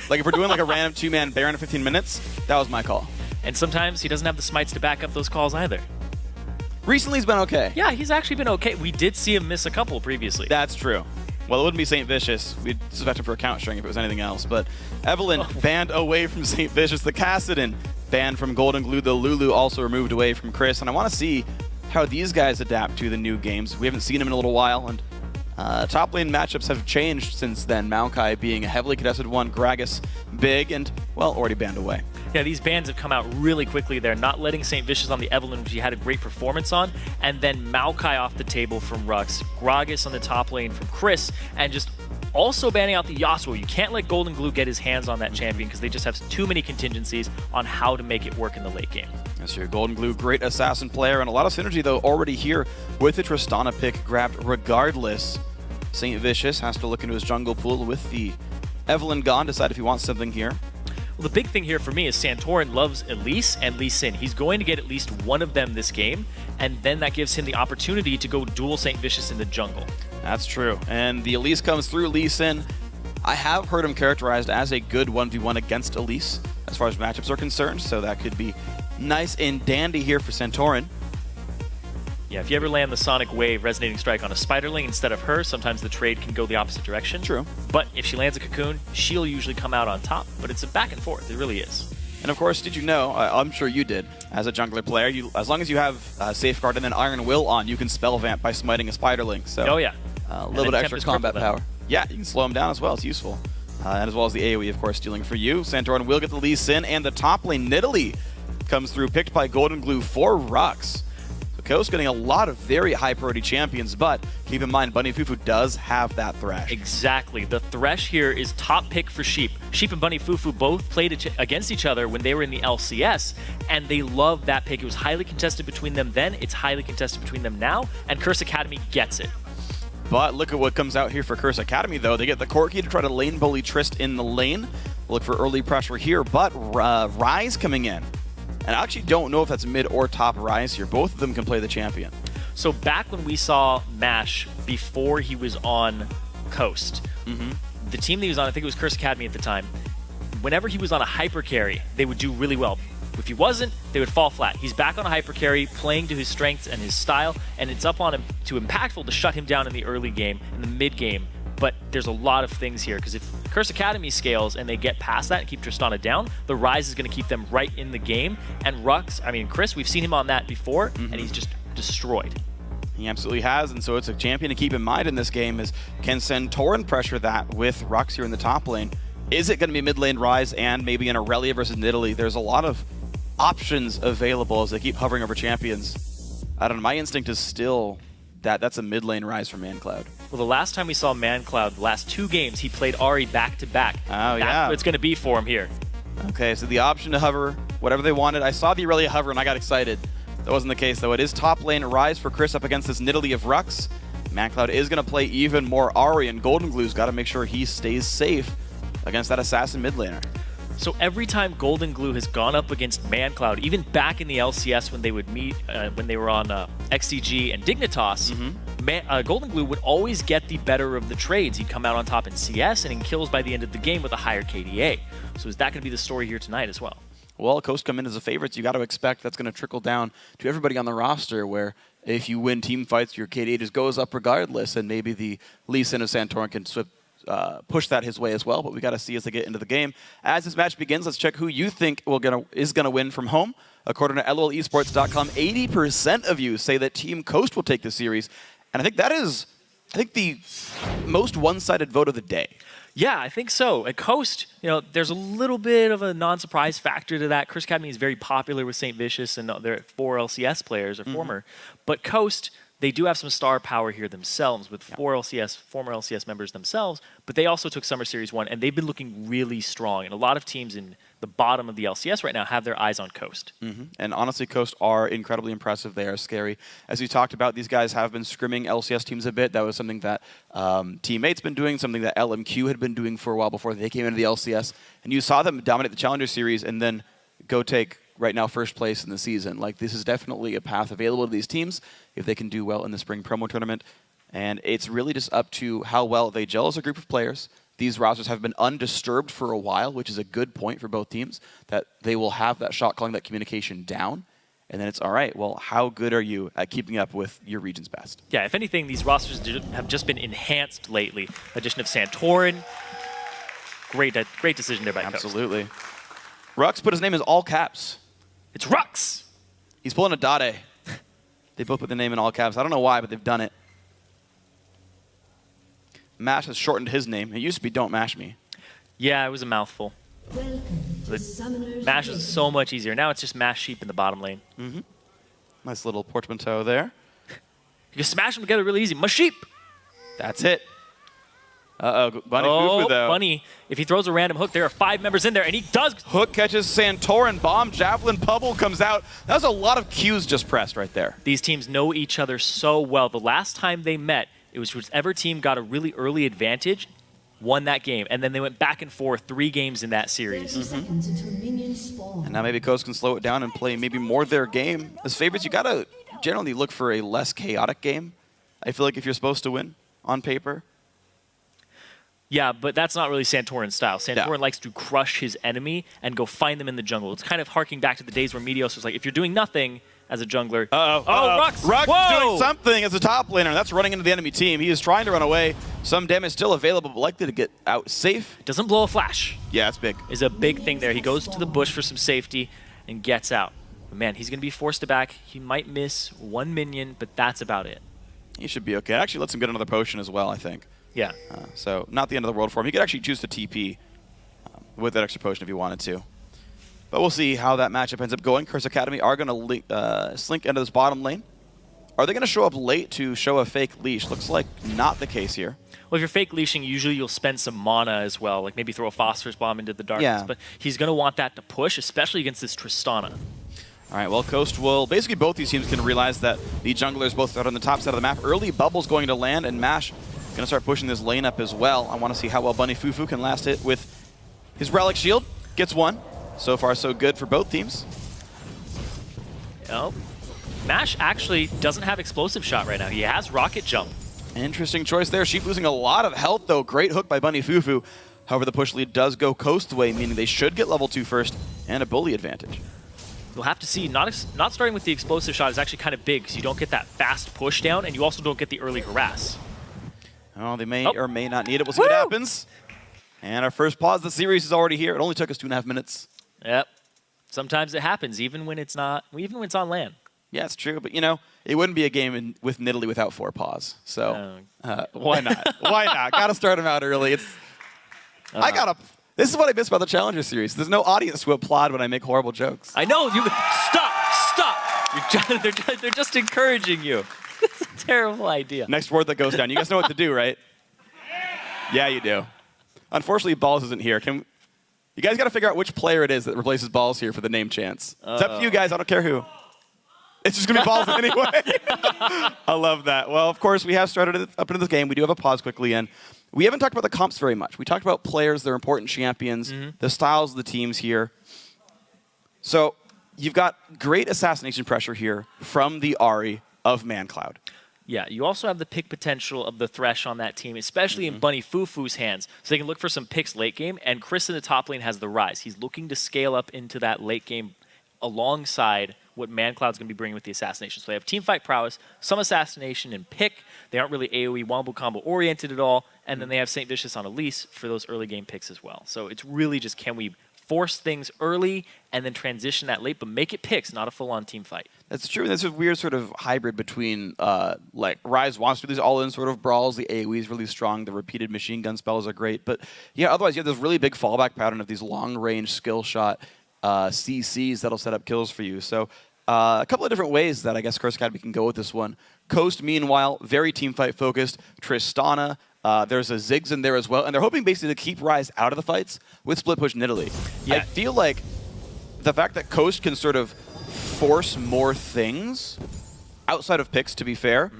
Like if we're doing like a random 2-man Baron in 15 minutes, that was my call. And sometimes he doesn't have the smites to back up those calls either. Recently he's been okay. Yeah, he's actually been okay. We did see him miss a couple previously. That's true. Well, it wouldn't be St. Vicious. We'd suspect him for account sharing if it was anything else. But Evelyn banned away from St. Vicious. The Kassadin banned from Golden Glue. The Lulu also removed away from Chris. And I want to see how these guys adapt to the new games. We haven't seen them in a little while. And top lane matchups have changed since then. Maokai being a heavily contested one. Gragas big and, well, already banned away. Yeah, these bans have come out really quickly. They're not letting St. Vicious on the Evelyn, which he had a great performance on, and then Maokai off the table from Rux, Gragas on the top lane from Chris, and just also banning out the Yasuo. You can't let Golden Glue get his hands on that champion because they just have too many contingencies on how to make it work in the late game. That's your Golden Glue, great assassin player, and a lot of synergy, though, already here with the Tristana pick grabbed regardless. St. Vicious has to look into his jungle pool with the Evelyn gone, decide if he wants something here. Well, the big thing here for me is Santorin loves Elise and Lee Sin. He's going to get at least one of them this game, and then that gives him the opportunity to go duel St. Vicious in the jungle. That's true. And the Elise comes through. Lee Sin, I have heard him characterized as a good 1v1 against Elise as far as matchups are concerned, so that could be nice and dandy here for Santorin. Yeah, if you ever land the Sonic Wave Resonating Strike on a Spiderling instead of her, sometimes the trade can go the opposite direction. True. But if she lands a Cocoon, she'll usually come out on top. But it's a back and forth. It really is. And of course, did you know, I'm sure you did, as a jungler player, as long as you have Safeguard and then Iron Will on, you can spell vamp by smiting a Spiderling. So, oh, yeah. A little bit extra combat power. Yeah, you can slow him down as well. It's useful. And as well as the AoE, of course, dealing for you. Santorin will get the Lee Sin, and the top lane, Nidalee, comes through, picked by Golden Glue for Rux. Coast getting a lot of very high priority champions, but keep in mind, Bunny Fufu does have that Thresh. Exactly. The Thresh here is top pick for Sheep. Sheep and Bunny Fufu both played against each other when they were in the LCS, and they loved that pick. It was highly contested between them then, it's highly contested between them now, and Curse Academy gets it. But look at what comes out here for Curse Academy, though. They get the Corki to try to lane bully Trist in the lane. Look for early pressure here, but Rise coming in. And I actually don't know if that's mid or top Rise here. Both of them can play the champion. So back when we saw Mash before he was on Coast, the team that he was on, I think it was Curse Academy at the time, whenever he was on a hyper carry, they would do really well. If he wasn't, they would fall flat. He's back on a hyper carry, playing to his strengths and his style, and it's up on him to Impactful to shut him down in the early game, in the mid game. But there's a lot of things here, because if Curse Academy scales and they get past that and keep Tristana down, the Rise is going to keep them right in the game. And Rux, I mean, Chris, we've seen him on that before, and he's just destroyed. He absolutely has, and so it's a champion to keep in mind in this game is, can Santorin pressure that with Rux here in the top lane? Is it going to be mid lane Rise and maybe an Aurelia versus Nidalee? There's a lot of options available as they keep hovering over champions. I don't know, my instinct is still that's a mid lane Rise for ManCloud. Well, the last time we saw ManCloud, the last 2 games, he played Ahri back-to-back. Oh, yeah. That's what it's going to be for him here. Okay, so the option to hover, whatever they wanted. I saw the Aurelia hover and I got excited. That wasn't the case, though. It is top lane Rise for Chris up against this Nidalee of Rux. ManCloud is going to play even more Ahri, and Golden Glue's got to make sure he stays safe against that assassin mid laner. So every time Golden Glue has gone up against ManCloud, even back in the LCS when they would meet, when they were on XCG and Dignitas, Golden Glue would always get the better of the trades. He'd come out on top in CS and in kills by the end of the game with a higher KDA. So is that going to be the story here tonight as well? Well, Coast come in as a favorites. You got to expect that's going to trickle down to everybody on the roster, where if you win team fights, your KDA just goes up regardless, and maybe the Lee Sin of Santorin can push that his way as well, but we got to see as they get into the game. As this match begins, let's check who you think is going to win from home. According to LOLesports.com, 80% of you say that Team Coast will take the series, and I think that is, the most one-sided vote of the day. Yeah, I think so. At Coast, there's a little bit of a non-surprise factor to that. Curse Academy is very popular with St. Vicious, and they're 4 LCS players, or former. But Coast, they do have some star power here themselves with 4 former LCS members themselves, but they also took Summer Series 1, and they've been looking really strong. And a lot of teams in the bottom of the LCS right now have their eyes on Coast. And honestly, Coast are incredibly impressive. They are scary. As we talked about, these guys have been scrimming LCS teams a bit. That was something that Teammate's been doing, something that LMQ had been doing for a while before they came into the LCS. And you saw them dominate the Challenger Series and then go take right now first place in the season. Like, this is definitely a path available to these teams if they can do well in the spring promo tournament. And it's really just up to how well they gel as a group of players, these rosters have been undisturbed for a while, which is a good point for both teams, that they will have that shot calling, that communication down. And then it's, all right, well, how good are you at keeping up with your region's best? Yeah, if anything, these rosters have just been enhanced lately. Addition of Santorin. Great decision there by Coast. Absolutely. Rux put his name in all caps. It's Rux! He's pulling a Dade. They both put the name in all caps. I don't know why, but they've done it. Mash has shortened his name. It used to be Don't Mash Me. Yeah, it was a mouthful. Mash is so much easier. Now it's just Mash Sheep in the bottom lane. Mm-hmm. Nice little portmanteau there. You can smash them together really easy. Masheep! That's it. Uh-oh, Bunny Fufu, though. Bunny, if he throws a random hook, there are 5 members in there, and he does. Hook catches Santorin, bomb, javelin, bubble comes out. That was a lot of Qs just pressed right there. These teams know each other so well. The last time they met, it was whichever team got a really early advantage won that game, and then they went back and forth 3 games in that series. And now maybe Coast can slow it down and play maybe more their game. As favorites, you got to generally look for a less chaotic game. I feel like if you're supposed to win on paper. Yeah, but that's not really Santorin's style. Santorin likes to crush his enemy and go find them in the jungle. It's kind of harking back to the days where Meteos was like, if you're doing nothing as a jungler. Rux! Rux is doing something as a top laner. That's running into the enemy team. He is trying to run away. Some damage still available, but likely to get out safe. Doesn't blow a flash. Yeah, it's big. Is a big thing there. He goes to the bush for some safety and gets out. But man, he's going to be forced to back. He might miss 1 minion, but that's about it. He should be okay. Actually lets him get another potion as well, I think. Yeah. So not the end of the world for him. He could actually choose to TP with that extra potion if he wanted to. But we'll see how that matchup ends up going. Curse Academy are going to slink into this bottom lane. Are they going to show up late to show a fake leash? Looks like not the case here. Well, if you're fake leashing, usually you'll spend some mana as well, like maybe throw a phosphorus bomb into the darkness. Yeah. But he's going to want that to push, especially against this Tristana. All right, well, Coast will... Basically, both these teams can realize that the junglers both out on the top side of the map. Early Bubble's going to land, and Mash going to start pushing this lane up as well. I want to see how well Bunny Fufu can last it with his Relic Shield. Gets one. So far, so good for both teams. Oh, Mash actually doesn't have Explosive Shot right now. He has Rocket Jump. Interesting choice there. Sheep losing a lot of health, though. Great hook by Bunny Fufu. However, the push lead does go Coast way, meaning they should get level 2 first and a bully advantage. You'll have to see. Not starting with the Explosive Shot is actually kind of big because you don't get that fast push down, and you also don't get the early harass. Oh, they may or may not need it. We'll see what happens. And our first pause of the series is already here. It only took us 2.5 minutes. Yep. Sometimes it happens, even when it's not, even when it's on land. Yeah, it's true. But, you know, it wouldn't be a game with Nidalee without 4 pause. So why not? Why not? Got to start them out early. It's This is what I miss about the Challenger series. There's no audience to applaud when I make horrible jokes. I know. Stop. They're just encouraging you. It's a terrible idea. Next word that goes down. You guys know what to do, right? Yeah, you do. Unfortunately, Balls isn't here. You guys got to figure out which player it is that replaces Balls here for the name chance. It's up to you guys. I don't care who. It's just going to be Balls anyway. I love that. Well, of course, we have started up into this game. We do have a pause quickly, and we haven't talked about the comps very much. We talked about players, their important champions, the styles of the teams here. So you've got great assassination pressure here from the Ahri of ManCloud. Yeah, you also have the pick potential of the Thresh on that team, especially in Bunny Fufu's hands. So they can look for some picks late game, and Chris in the top lane has the Rise. He's looking to scale up into that late game alongside what ManCloud's going to be bringing with the assassination. So they have teamfight prowess, some assassination and pick. They aren't really AoE wombo combo oriented at all, and then they have St. Vicious on Elise for those early game picks as well. So it's really just, can we force things early and then transition that late, but make it picks, not a full-on team fight. That's true. That's a weird sort of hybrid between, like, Rise wants to do these all-in sort of brawls. The AoE is really strong. The repeated machine gun spells are great. But, yeah, otherwise you have this really big fallback pattern of these long-range skill shot CCs that'll set up kills for you. So a couple of different ways that I guess Curse Academy can go with this one. Coast, meanwhile, very team fight focused. Tristana, there's a Ziggs in there as well. And they're hoping basically to keep Rise out of the fights with split push Nidalee. Yeah. I feel like the fact that Coast can sort of force more things outside of picks, to be fair,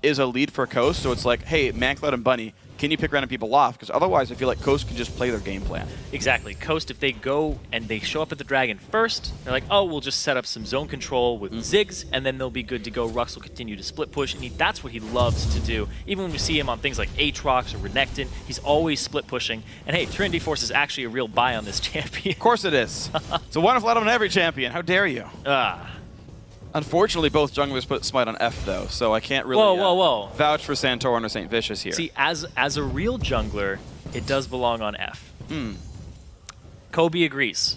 is a lead for Coast. So it's like, hey, ManCloud and Bunny, can you pick random people off? Because otherwise, I feel like Coast can just play their game plan. Exactly. Coast, if they go and they show up at the Dragon first, they're like, oh, we'll just set up some zone control with Ziggs, and then they'll be good to go. Rux will continue to split push, and that's what he loves to do. Even when we see him on things like Aatrox or Renekton, he's always split pushing. And hey, Trinity Force is actually a real buy on this champion. Of course it is. It's a wonderful item on every champion. How dare you? Unfortunately, both junglers put Smite on F, though, so I can't really vouch for Santorin or St. Vicious here. See, as a real jungler, it does belong on F. Kobe agrees.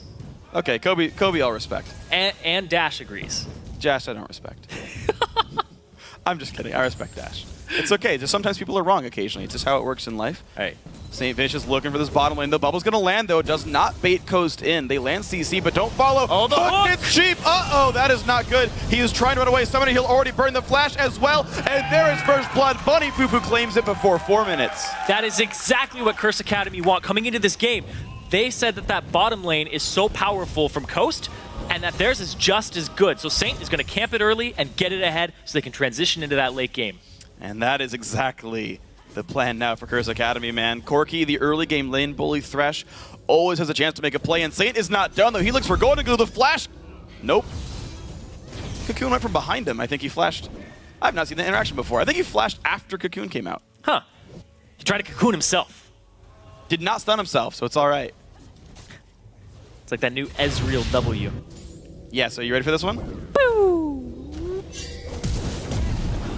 Okay, Kobe I'll respect. And Dash agrees. Dash I don't respect. I'm just kidding. I respect Dash. It's okay. Just sometimes people are wrong occasionally. It's just how it works in life. All right. St. Vicious looking for this bottom lane. The bubble's going to land, though. It does not bait Coast in. They land CC, but don't follow. Oh, the hook! It's cheap. Uh-oh, that is not good. He is trying to run away. Somebody, he'll already burn the flash as well. And there is first blood. Bunny Fufu claims it before 4 minutes. That is exactly what Curse Academy want coming into this game. They said that bottom lane is so powerful from Coast, and that theirs is just as good. So Saint is going to camp it early and get it ahead so they can transition into that late game. And that is exactly the plan now for Curse Academy, man. Corki, the early game lane bully Thresh, always has a chance to make a play, and Saint is not done, though. He looks for going to go to the flash. Nope. Cocoon went from behind him. I think he flashed. I've not seen that interaction before. I think he flashed after Cocoon came out. Huh. He tried to Cocoon himself. Did not stun himself, so it's all right. It's like that new Ezreal W. Yeah, so you ready for this one? Boo!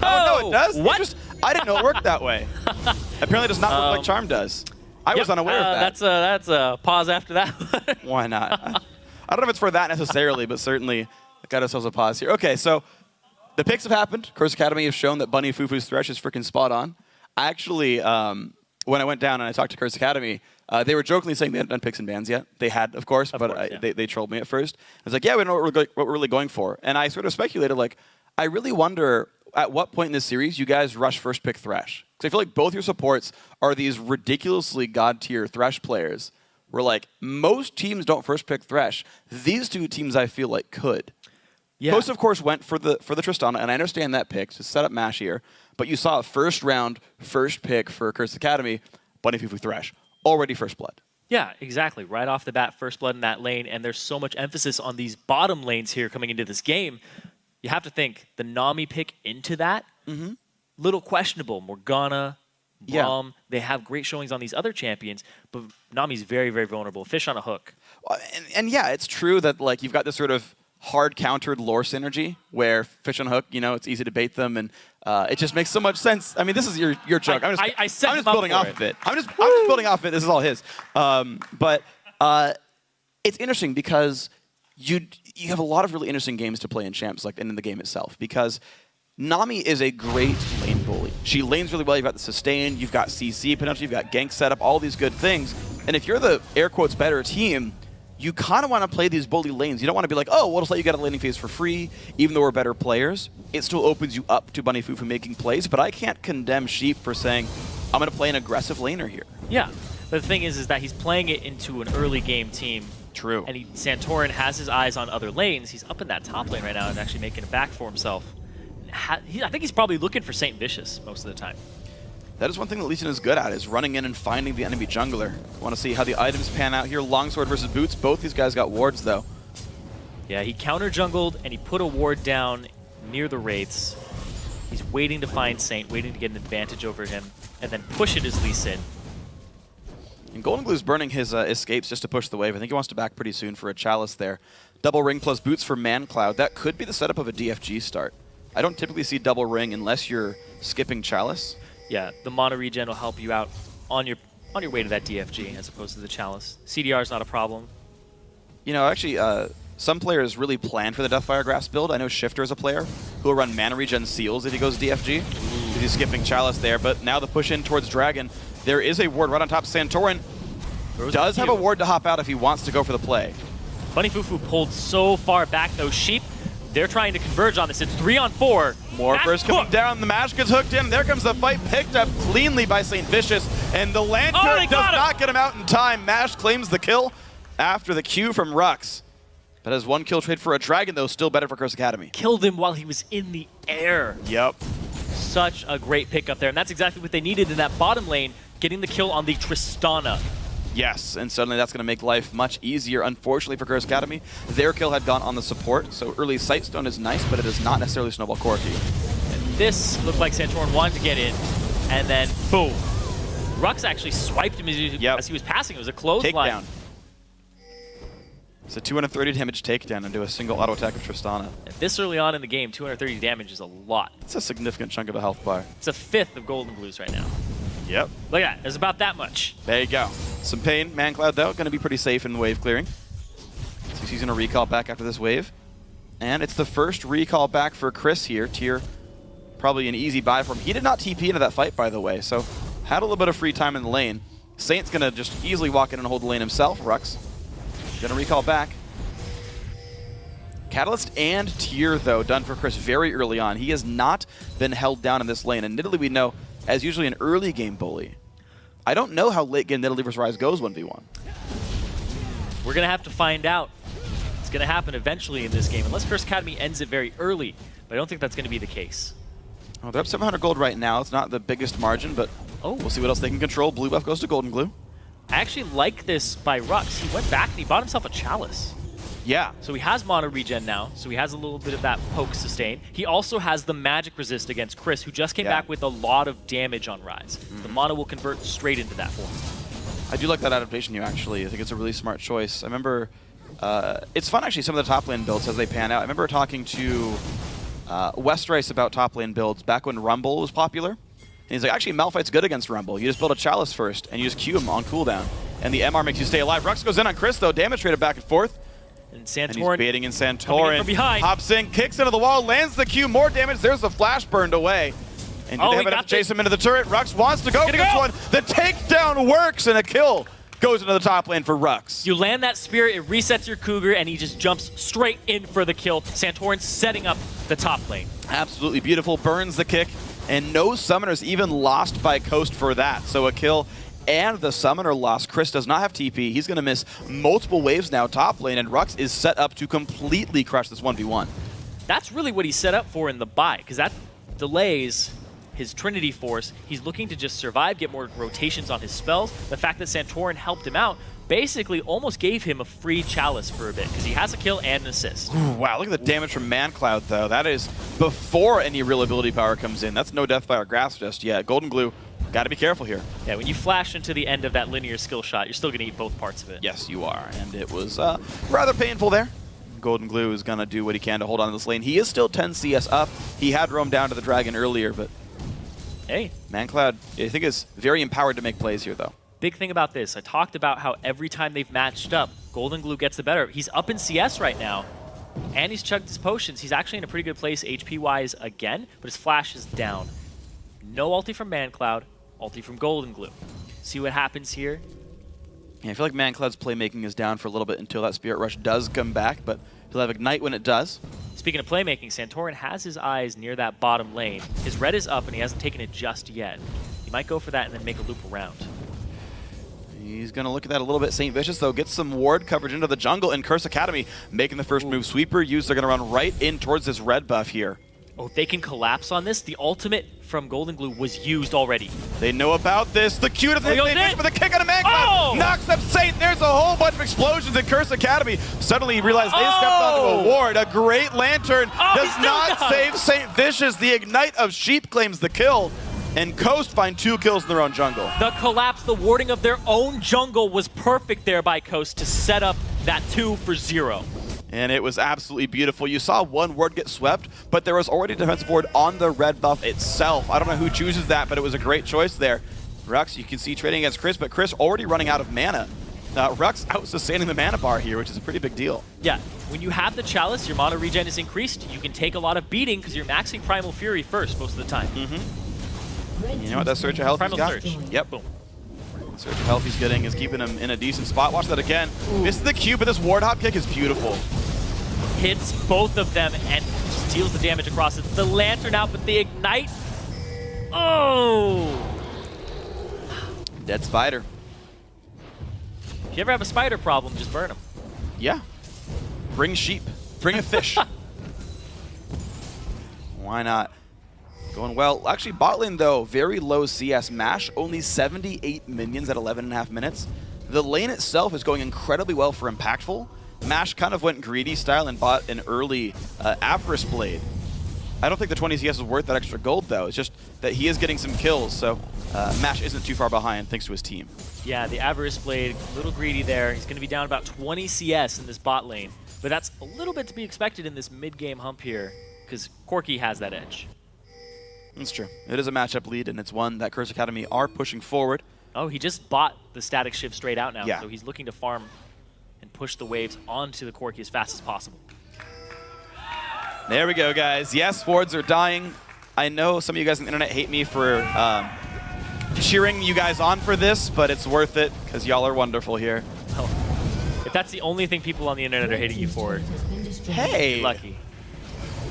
Oh, no, it does? What? I didn't know it worked that way. Apparently it does not work like Charm does. I was unaware of that. That's a pause after that. Why not? I don't know if it's for that necessarily, but certainly got ourselves a pause here. Okay, so the picks have happened. Curse Academy has shown that Bunny Fufu's Thresh is freaking spot on. I actually, when I went down and I talked to Curse Academy, they were jokingly saying they hadn't done picks and bans yet. They had, of course, they trolled me at first. I was like, yeah, we don't know what we're really going for. And I sort of speculated, like, I really wonder at what point in this series you guys rush first pick Thresh. Because I feel like both your supports are these ridiculously god-tier Thresh players where, like, most teams don't first pick Thresh. These two teams, I feel like, could. Yeah. Coast, of course, went for the Tristana, and I understand that pick to set up Mash here. But you saw a first round, first pick for Curse Academy, Bunny Fufu Thresh. Already first blood. Yeah, exactly. Right off the bat, first blood in that lane, and there's so much emphasis on these bottom lanes here coming into this game. You have to think the Nami pick into that, little questionable. Morgana, Braum, they have great showings on these other champions, but Nami's very, very vulnerable. Fish on a hook. And yeah, it's true that like you've got this sort of hard countered lore synergy where Fish on a hook, you know, it's easy to bait them, and it just makes so much sense. I mean, this is your joke. I'm just building off of it. I'm just building off of it. This is all his. But it's interesting because you have a lot of really interesting games to play in champs, like in the game itself, because Nami is a great lane bully. She lanes really well. You've got the sustain, you've got CC potential, you've got gank setup, all these good things. And if you're the air quotes better team, you kind of want to play these bully lanes. You don't want to be like, oh, we'll just let you get a laning phase for free, even though we're better players. It still opens you up to Bunny Fufu making plays, but I can't condemn Sheep for saying, I'm going to play an aggressive laner here. Yeah, but the thing is that he's playing it into an early game team. True. And Santorin has his eyes on other lanes. He's up in that top lane right now and actually making it back for himself. I think he's probably looking for St. Vicious most of the time. That is one thing that Lee Sin is good at, is running in and finding the enemy jungler. Want to see how the items pan out here. Longsword versus Boots. Both these guys got wards, though. Yeah, he counter-jungled, and he put a ward down near the Wraiths. He's waiting to find Saint, waiting to get an advantage over him, and then push it as Lee Sin. And Golden Glue's burning his escapes just to push the wave. I think he wants to back pretty soon for a Chalice there. Double ring plus Boots for Man Cloud. That could be the setup of a DFG start. I don't typically see double ring unless you're skipping Chalice. Yeah, the mono regen will help you out on your way to that DFG as opposed to the Chalice. CDR is not a problem. You know, actually, some players really plan for the Deathfire Grasp build. I know Shifter is a player who will run mana regen seals if he goes DFG. He's skipping Chalice there, but now the push in towards Dragon. There is a ward right on top. Santorin does have a ward to hop out if he wants to go for the play. Bunny Fufu pulled so far back, though. Sheep, they're trying to converge on this. It's 3-on-4. Morphers coming down. The Mash gets hooked in. There comes the fight, picked up cleanly by St. Vicious. And the Lantern does not get him out in time. Mash claims the kill after the Q from Rux. But has one kill trade for a Dragon, though, still better for Curse Academy. Killed him while he was in the air. Yep. Such a great pick up there. And that's exactly what they needed in that bottom lane getting the kill on the Tristana. Yes, and suddenly that's going to make life much easier. Unfortunately for Curse Academy, their kill had gone on the support, so early Sightstone is nice, but it is not necessarily Snowball Corki. And this looked like Santorin wanted to get in, and then boom. Rux actually swiped him as he was passing. It was a clothesline. Takedown. It's a 230 damage takedown into a single auto attack of Tristana. This early on in the game, 230 damage is a lot. It's a significant chunk of a health bar. It's a fifth of Golden Blues right now. Yep. Look at that. It's about that much. There you go. Some pain. ManCloud, though, going to be pretty safe in wave clearing. So he's going to recall back after this wave. And it's the first recall back for Chris here. Tier, probably an easy buy for him. He did not TP into that fight, by the way, so had a little bit of free time in the lane. Saint's going to just easily walk in and hold the lane himself. Rux going to recall back. Catalyst and Tier, though, done for Chris very early on. He has not been held down in this lane. And Nidalee, we know, as usually an early game bully. I don't know how late game Nidalee vs. Rise goes 1v1. We're going to have to find out. It's going to happen eventually in this game, unless Curse Academy ends it very early. But I don't think that's going to be the case. Oh, they're up 700 gold right now. It's not the biggest margin, but we'll see what else they can control. Blue buff goes to Golden Glue. I actually like this by Rux. He went back and he bought himself a Chalice. Yeah. So he has mono regen now, so he has a little bit of that poke sustain. He also has the magic resist against Chris, who just came back with a lot of damage on Rise. The mono will convert straight into that form. I do like that adaptation here, actually. I think it's a really smart choice. I remember, it's fun, actually, some of the top lane builds as they pan out. I remember talking to Westrice about top lane builds back when Rumble was popular. And he's like, actually, Malphite's good against Rumble. You just build a Chalice first, and you just Q him on cooldown. And the MR makes you stay alive. Rux goes in on Chris, though. Damage traded back and forth. And Santorin, and he's baiting in Santorin. From behind. Hops in, kicks into the wall, lands the Q, more damage. There's the flash burned away. And they have enough to chase him into the turret. Rux wants to go for this one. The takedown works, and a kill goes into the top lane for Rux. You land that Spirit, it resets your Cougar, and he just jumps straight in for the kill. Santorin setting up the top lane. Absolutely beautiful. Burns the kick, and no summoners even lost by Coast for that. So a kill and the summoner lost. Chris does not have TP. He's going to miss multiple waves now top lane, and Rux is set up to completely crush this 1v1. That's really what he's set up for in the buy, because that delays his Trinity Force. He's looking to just survive, get more rotations on his spells. The fact that Santorin helped him out basically almost gave him a free Chalice for a bit, because he has a kill and an assist. Ooh, wow, look at the damage from ManCloud, though. That is before any real ability power comes in. That's no Death by our Grasp just yet. Golden Glue, got to be careful here. Yeah, when you flash into the end of that linear skill shot, you're still going to eat both parts of it. Yes, you are. And it was rather painful there. Golden Glue is going to do what he can to hold on to this lane. He is still 10 CS up. He had roamed down to the Dragon earlier, but hey, ManCloud, I think, is very empowered to make plays here, though. Big thing about this, I talked about how every time they've matched up, Golden Glue gets the better. He's up in CS right now, and he's chugged his potions. He's actually in a pretty good place HP-wise again, but his flash is down. No ulti from ManCloud. Ulti from Golden Glue. See what happens here? Yeah, I feel like ManCloud's playmaking is down for a little bit until that Spirit Rush does come back, but he'll have Ignite when it does. Speaking of playmaking, Santorin has his eyes near that bottom lane. His red is up and he hasn't taken it just yet. He might go for that and then make a loop around. He's going to look at that a little bit. St. Vicious, though, gets some ward coverage into the jungle, and Curse Academy making the first move. Sweeper used. They're going to run right in towards this red buff here. Oh, they can collapse on this. The ultimate from Golden Glue was used already. They know about this. The Q to the Saint with a kick on a ManCloud. Oh! Knocks up Saint. There's a whole bunch of explosions in Curse Academy. Suddenly he realized they stepped onto a ward. A great lantern does not save St. Vicious. The Ignite of Sheep claims the kill. And Coast find 2 kills in their own jungle. The collapse, the warding of their own jungle was perfect there by Coast to set up that 2 for 0. And it was absolutely beautiful. You saw one ward get swept, but there was already a defensive ward on the red buff itself. I don't know who chooses that, but it was a great choice there. Rux, you can see trading against Chris, but Chris already running out of mana. Rux out-sustaining the mana bar here, which is a pretty big deal. Yeah, when you have the Chalice, your mana regen is increased. You can take a lot of beating because you're maxing Primal Fury first most of the time. You know what that Surge of Health Primal he's got? Surge. Yep. Boom. Surge of Health he's getting is keeping him in a decent spot. Watch that again. Misses the Q, but this ward hop kick is beautiful. Hits both of them and just deals the damage across it. The Lantern out, but the Ignite. Oh! Dead Spider. If you ever have a spider problem, just burn them. Yeah. Bring sheep. Bring a fish. Why not? Going well. Actually, bot lane, though, very low CS. Mash, only 78 minions at 11.5 minutes. The lane itself is going incredibly well for Impactful. Mash kind of went greedy style and bought an early Avarice Blade. I don't think the 20 CS is worth that extra gold, though. It's just that he is getting some kills, so Mash isn't too far behind thanks to his team. Yeah, the Avarice Blade, a little greedy there. He's going to be down about 20 CS in this bot lane. But that's a little bit to be expected in this mid-game hump here, because Corki has that edge. That's true. It is a matchup lead, and it's one that Curse Academy are pushing forward. Oh, he just bought the Static Shiv straight out now, yeah. So he's looking to farm and push the waves onto the Corki as fast as possible. There we go, guys. Yes, wards are dying. I know some of you guys on the internet hate me for cheering you guys on for this, but it's worth it because y'all are wonderful here. Well, if that's the only thing people on the internet are hating you for, hey, you're lucky.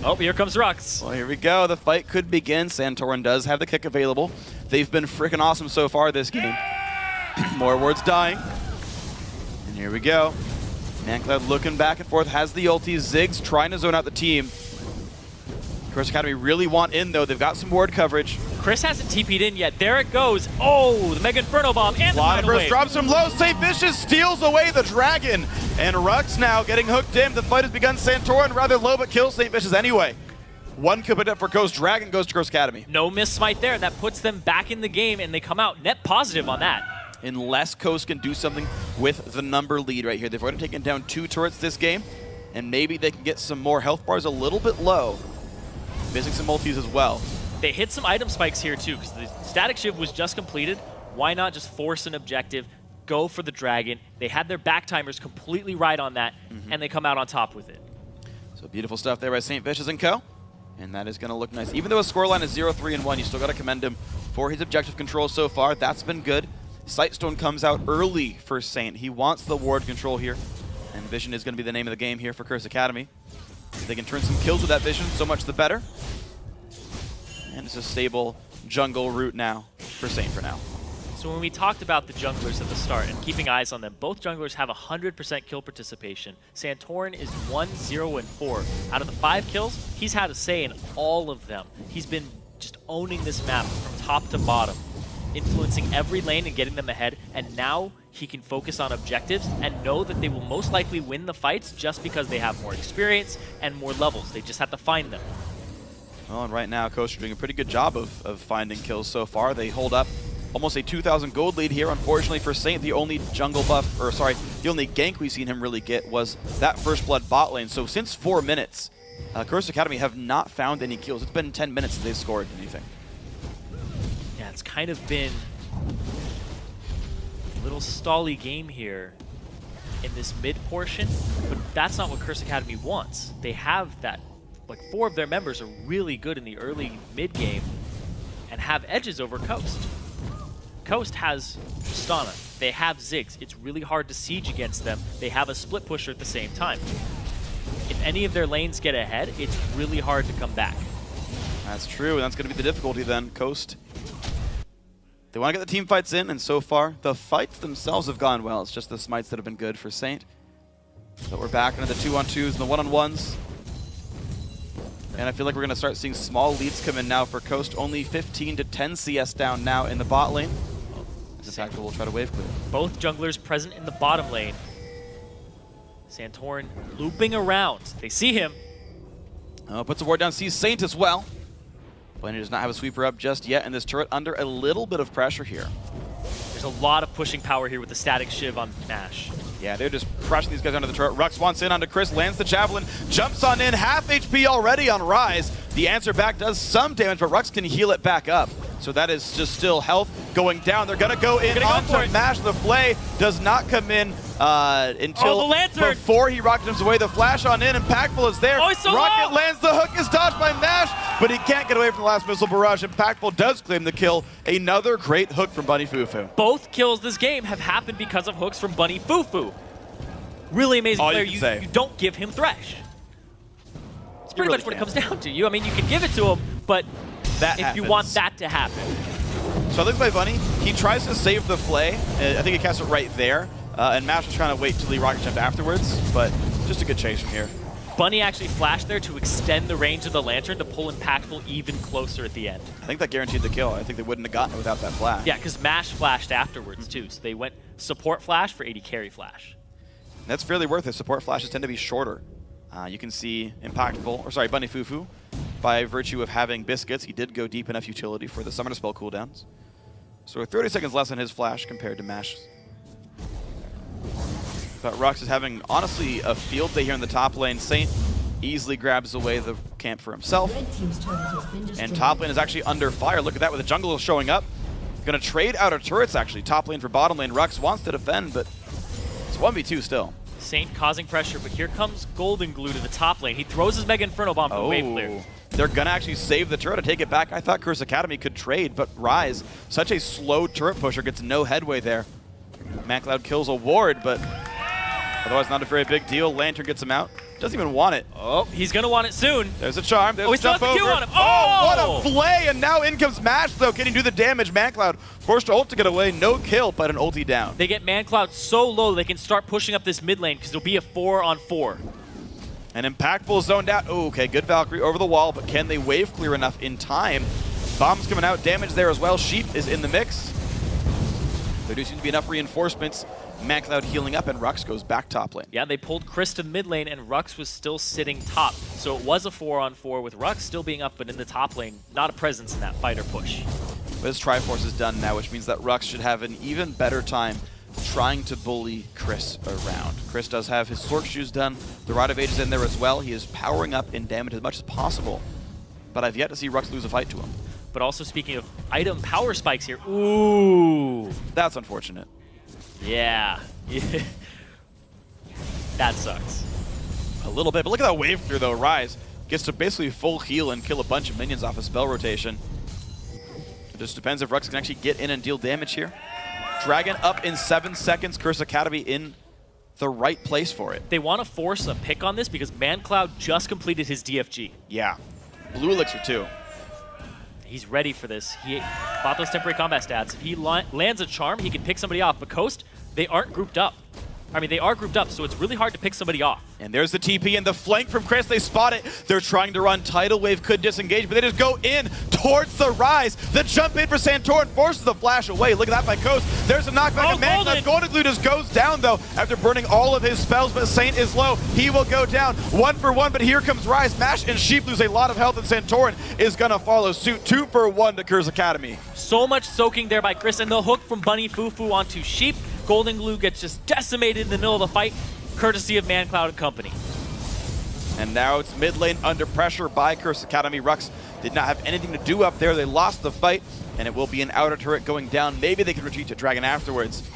Oh, here comes Rux. Well, here we go. The fight could begin. Santorin does have the kick available. They've been freaking awesome so far this game. More wards dying. And here we go. Mancloud looking back and forth, has the ulti. Ziggs trying to zone out the team. Curse Academy really want in, though. They've got some ward coverage. Chris hasn't TP'd in yet. There it goes. Oh, the Mega Inferno Bomb and the final wave. Drops him low. Safe Vicious steals away the dragon. And Rux now getting hooked in. The fight has begun. Santorin rather low, but kills Saint Vicious anyway. One kill put up for Ghost. Dragon goes to Curse Academy. No miss smite there. That puts them back in the game, and they come out net positive on that. Unless Coast can do something with the number lead right here. They've already taken down 2 turrets this game, and maybe they can get some more health bars a little bit low. Missing some multis as well. They hit some item spikes here too, because the Static Shiv was just completed. Why not just force an objective, go for the dragon? They had their back timers completely right on that, and they come out on top with it. So beautiful stuff there by St. Vicious and co. And that is going to look nice. Even though his scoreline is 0-3-1, you still got to commend him for his objective control so far. That's been good. Sightstone comes out early for Saint. He wants the ward control here. And Vision is going to be the name of the game here for Curse Academy. If they can turn some kills with that Vision, so much the better. And it's a stable jungle route now for Saint for now. So when we talked about the junglers at the start and keeping eyes on them, both junglers have 100% kill participation. Santorin is 1-0-4. Out of the 5 kills, he's had a say in all of them. He's been just owning this map from top to bottom, influencing every lane and getting them ahead, and now he can focus on objectives and know that they will most likely win the fights just because they have more experience and more levels. They just have to find them. Well, and right now, Coast are doing a pretty good job of finding kills so far. They hold up almost a 2,000 gold lead here. Unfortunately for Saint, the only jungle buff, or sorry, the only gank we've seen him really get was that First Blood bot lane. So since 4 minutes, Curse Academy have not found any kills. It's been 10 minutes since they've scored anything. Yeah, it's kind of been a little stally game here in this mid portion, but that's not what Curse Academy wants. They have that, like 4 of their members are really good in the early mid game and have edges over Coast. Coast has Tristana, they have Ziggs. It's really hard to siege against them. They have a split pusher at the same time. If any of their lanes get ahead, it's really hard to come back. That's true, and that's going to be the difficulty then. Coast, they want to get the team fights in, and so far, the fights themselves have gone well. It's just the smites that have been good for Saint. But we're back into the 2-on-2s and the 1-on-1s. And I feel like we're going to start seeing small leads come in now for Coast. Only 15 to 10 CS down now in the bot lane. Impactful will try to wave clear. Both junglers present in the bottom lane. Santorin looping around. They see him. Puts a ward down, sees Saint as well. But he does not have a sweeper up just yet, and this turret under a little bit of pressure here. There's a lot of pushing power here with the Static Shiv on Nash. Yeah, they're just crushing these guys under the turret. Rux wants in onto Chris, lands the Javelin, jumps on in, half HP already on Rise. The answer back does some damage, but Rux can heal it back up. So that is just still health going down. They're going to go in onto Mash. The Flay does not come in until before he rockets him away. The flash on in, Impactful is there. Oh, he's so Rocket low. lands, the hook is dodged by Mash, but he can't get away from the last missile barrage. Impactful does claim the kill. Another great hook from Bunny Fufu. Both kills this game have happened because of hooks from Bunny Fufu. Really amazing player. You don't give him Thresh. It's pretty much what it comes down to. I mean, you can give it to him, but if you want that to happen. So I look by Bunny. He tries to save the Flay. I think he casts it right there. And Mash is trying to wait till he rocket jumped afterwards, but just a good chase from here. Bunny actually flashed there to extend the range of the Lantern to pull Impactful even closer at the end. I think that guaranteed the kill. I think they wouldn't have gotten it without that flash. Yeah, because Mash flashed afterwards too, so they went support flash for AD carry flash. That's fairly worth it. Support flashes tend to be shorter. You can see Bunny Fufu, by virtue of having Biscuits, he did go deep enough utility for the Summoner Spell cooldowns. So 30 seconds less on his flash compared to Mash. But Rux is having, honestly, a field day here in the top lane. Saint easily grabs away the camp for himself. And top lane is actually under fire. Look at that with the jungle showing up. Gonna trade outer turrets, actually. Top lane for bottom lane. Rux wants to defend, but it's 1v2 still. Saint causing pressure, but here comes Golden Glue to the top lane. He throws his Mega Inferno Bomb for wave clear. They're gonna actually save the turret to take it back. I thought Curse Academy could trade, but Rise, such a slow turret pusher, gets no headway there. MacLeod kills a ward, but otherwise not a very big deal. Lantern gets him out. Doesn't even want it. Oh, he's gonna want it soon. There's a charm. There's he still has the Q on him. Oh, what a play! And now in comes Mash, though. Can he do the damage? MacLeod forced to ult to get away. No kill, but an ulti down. They get ManCloud so low they can start pushing up this mid lane because it'll be a 4-on-4. And Impactful zoned out. Oh, okay, good Valkyrie over the wall, but can they wave clear enough in time? Bombs coming out, damage there as well. Sheep is in the mix. There do seem to be enough reinforcements. MacLeod healing up, and Rux goes back top lane. Yeah, they pulled Chris to mid lane, and Rux was still sitting top. So it was a 4-on-4 with Rux still being up, but in the top lane, not a presence in that fight or push. But his Triforce is done now, which means that Rux should have an even better time trying to bully Chris around. Chris does have his Sork Shoes done. The Rod of Age is in there as well. He is powering up in damage as much as possible. But I've yet to see Rux lose a fight to him. But also speaking of item power spikes here, ooh. That's unfortunate. Yeah. That sucks. A little bit, but look at that wave clear though. Rise gets to basically full heal and kill a bunch of minions off a spell rotation. It just depends if Rux can actually get in and deal damage here. Dragon up in 7 seconds. Curse Academy in the right place for it. They want to force a pick on this because ManCloud just completed his DFG. Yeah. Blue Elixir too. He's ready for this. He bought those temporary combat stats. If he lands a charm, he can pick somebody off. But Coast, they aren't grouped up. I mean, they are grouped up, so it's really hard to pick somebody off. And there's the TP and the flank from Chris. They spot it. They're trying to run. Tidal Wave could disengage, but they just go in towards the Rise. The jump in for Santorin forces the flash away. Look at that by Coast. There's a knockback of ManCloud. Golden Glue just goes down, though, after burning all of his spells, but Saint is low. He will go down 1 for 1, but here comes Rise. Mash and Sheep lose a lot of health, and Santorin is going to follow suit. 2 for 1 to Curse Academy. So much soaking there by Chris, and the hook from Bunny Fufu onto Sheep. Golden Glue gets just decimated in the middle of the fight, courtesy of ManCloud and company. And now it's mid lane under pressure by Curse Academy. Rux did not have anything to do up there. They lost the fight, and it will be an outer turret going down. Maybe they can retreat to Dragon afterwards.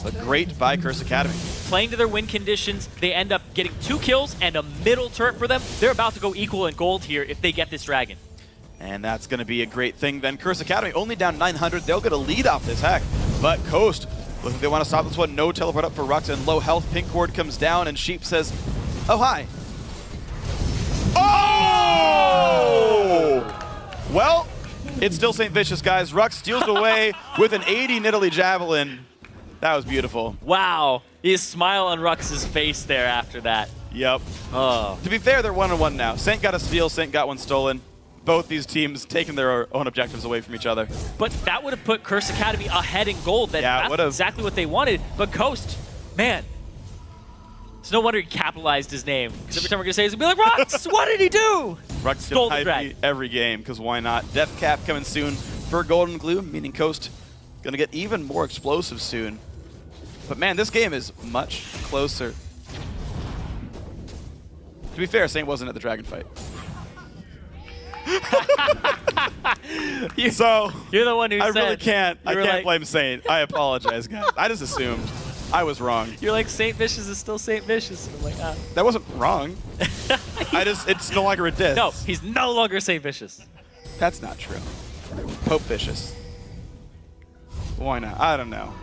But great by Curse Academy. Playing to their win conditions, they end up getting 2 kills and a middle turret for them. They're about to go equal in gold here if they get this Dragon. And that's going to be a great thing then. Curse Academy only down 900. They'll get a lead off this hack. But Coast, look like they want to stop this one. No teleport up for Rux and low health. Pink Ward comes down and Sheep says, oh, hi. Oh! Well, it's still St. Vicious, guys. Rux steals away with an 80 Nidalee Javelin. That was beautiful. Wow. His smile on Rux's face there after that. Yep. Oh. To be fair, they're 1-1 now. Saint got a steal, Saint got one stolen. Both these teams taking their own objectives away from each other. But that would have put Curse Academy ahead in gold. That's exactly what they wanted. But Coast, man, it's no wonder he capitalized his name. Because every time we're going to say it, he's going to be like, Rux, what did he do? Rux Stole the can hype me every game, because why not? Death Cap coming soon for Golden Glue, meaning Coast going to get even more explosive soon. But man, this game is much closer. To be fair, Saint wasn't at the Dragon fight. So you're the one who I said, really can't. I can't like, blame Saint. I apologize, guys. I just assumed I was wrong. You're like, Saint Vicious is still Saint Vicious. And I'm like, ah. That wasn't wrong. It's no longer a diss. No, he's no longer Saint Vicious. That's not true. Pope Vicious. Why not? I don't know.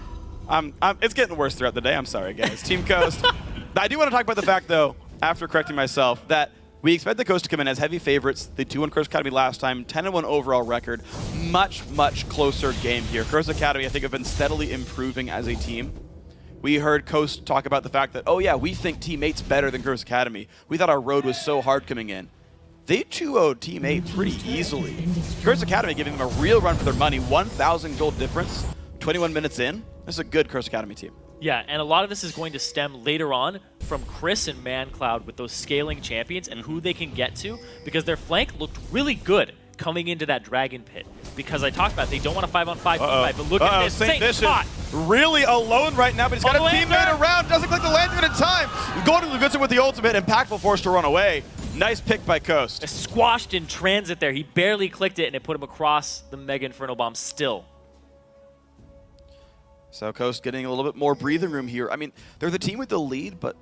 It's getting worse throughout the day. I'm sorry, guys. Team Coast. I do want to talk about the fact, though, after correcting myself, that we expect the Coast to come in as heavy favorites. They 2-1 Curse Academy last time, 10-1 overall record. Much, much closer game here. Curse Academy, I think, have been steadily improving as a team. we heard Coast talk about the fact that, oh yeah, we think Team 8's better than Curse Academy. We thought our road was so hard coming in. They 2-0'd Team 8 pretty easily. Curse Academy giving them a real run for their money. 1,000 gold difference, 21 minutes in. This is a good Curse Academy team. Yeah, and a lot of this is going to stem later on from Chris and ManCloud with those scaling champions and who they can get to, because their flank looked really good coming into that Dragon Pit. Because I talked about they don't want a 5-on-5 fight, but look at this. Saint Vicious spot. really alone right now, but he's got a teammate around. Doesn't click the lantern in time. Going to Lugutsu with the ultimate, impactful, forced to run away. Nice pick by Coast. Squashed in transit there. He barely clicked it, and it put him across the Mega Inferno Bomb still. So Coast getting a little bit more breathing room here. I mean, they're the team with the lead, but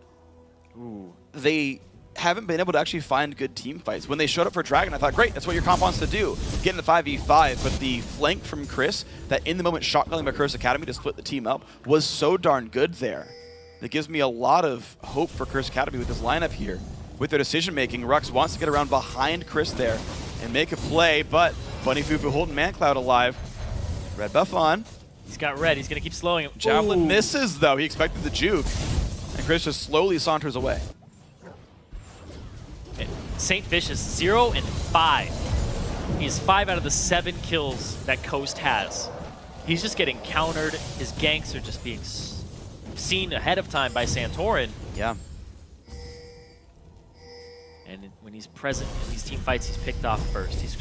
they haven't been able to actually find good team fights. When they showed up for Dragon, I thought, great, that's what your comp wants to do. Get in the 5v5, but the flank from Chris, that in the moment shotgunning by Curse Academy to split the team up, was so darn good there. That gives me a lot of hope for Curse Academy with this lineup here. With their decision making, Rux wants to get around behind Chris there and make a play, but Bunny Fufu holding ManCloud alive. Red buff on. He's got red. He's going to keep slowing him. Javelin misses, though. He expected the juke. And Chris just slowly saunters away. Saint Vicious, 0 and 5. He's 5 out of the 7 kills that Coast has. He's just getting countered. His ganks are just being seen ahead of time by Santorin. Yeah. And when he's present in these team fights, he's picked off first. He's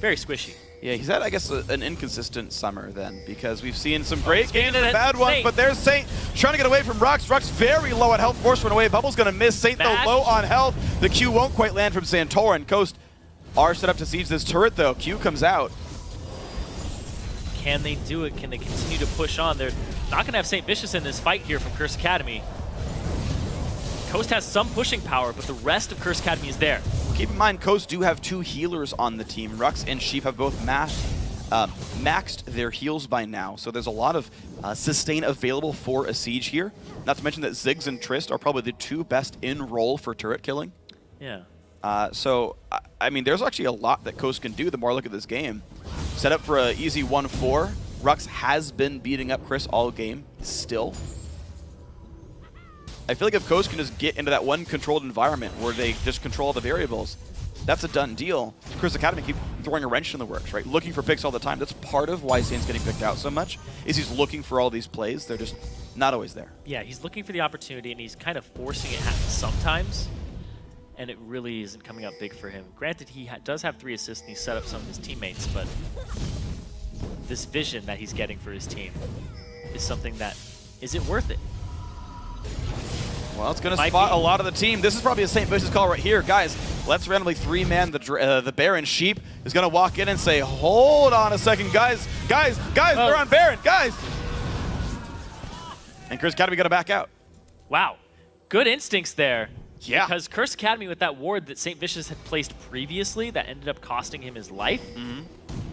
very squishy. Yeah, he's had, I guess, an inconsistent summer then, because we've seen some great games and bad ones, but there's Saint trying to get away from Rux. Rux very low on health, forced run away. Bubble's going to miss. Saint, though, low on health. The Q won't quite land from Santorin. Coast are set up to siege this turret, though. Q comes out. Can they do it? Can they continue to push on? They're not going to have Saint Vicious in this fight here from Curse Academy. Coast has some pushing power, but the rest of Curse Academy is there. Keep in mind, Coast do have 2 healers on the team. Rux and Sheep have both maxed their heals by now, so there's a lot of sustain available for a siege here. Not to mention that Ziggs and Trist are probably the 2 best in role for turret killing. Yeah. So, I mean, there's actually a lot that Coast can do the more I look at this game. Set up for an easy 1-4. Rux has been beating up Chris all game still. I feel like if Coast can just get into that one controlled environment where they just control the variables, that's a done deal. Curse Academy keep throwing a wrench in the works, right? Looking for picks all the time. That's part of why Saint's getting picked out so much, is he's looking for all these plays. They're just not always there. Yeah, he's looking for the opportunity, and he's kind of forcing it sometimes, and it really isn't coming up big for him. Granted, he does have 3 assists, and he's set up some of his teammates, but this vision that he's getting for his team is something that, is it worth it? Well, it's going to spot a lot of the team. This is probably a St. Vicious call right here. Guys, let's randomly 3-man the Baron. Sheep is going to walk in and say, hold on a second, guys, they're on Baron, guys. And Curse Academy got to back out. Wow. Good instincts there. Yeah. Because Curse Academy, with that ward that St. Vicious had placed previously that ended up costing him his life,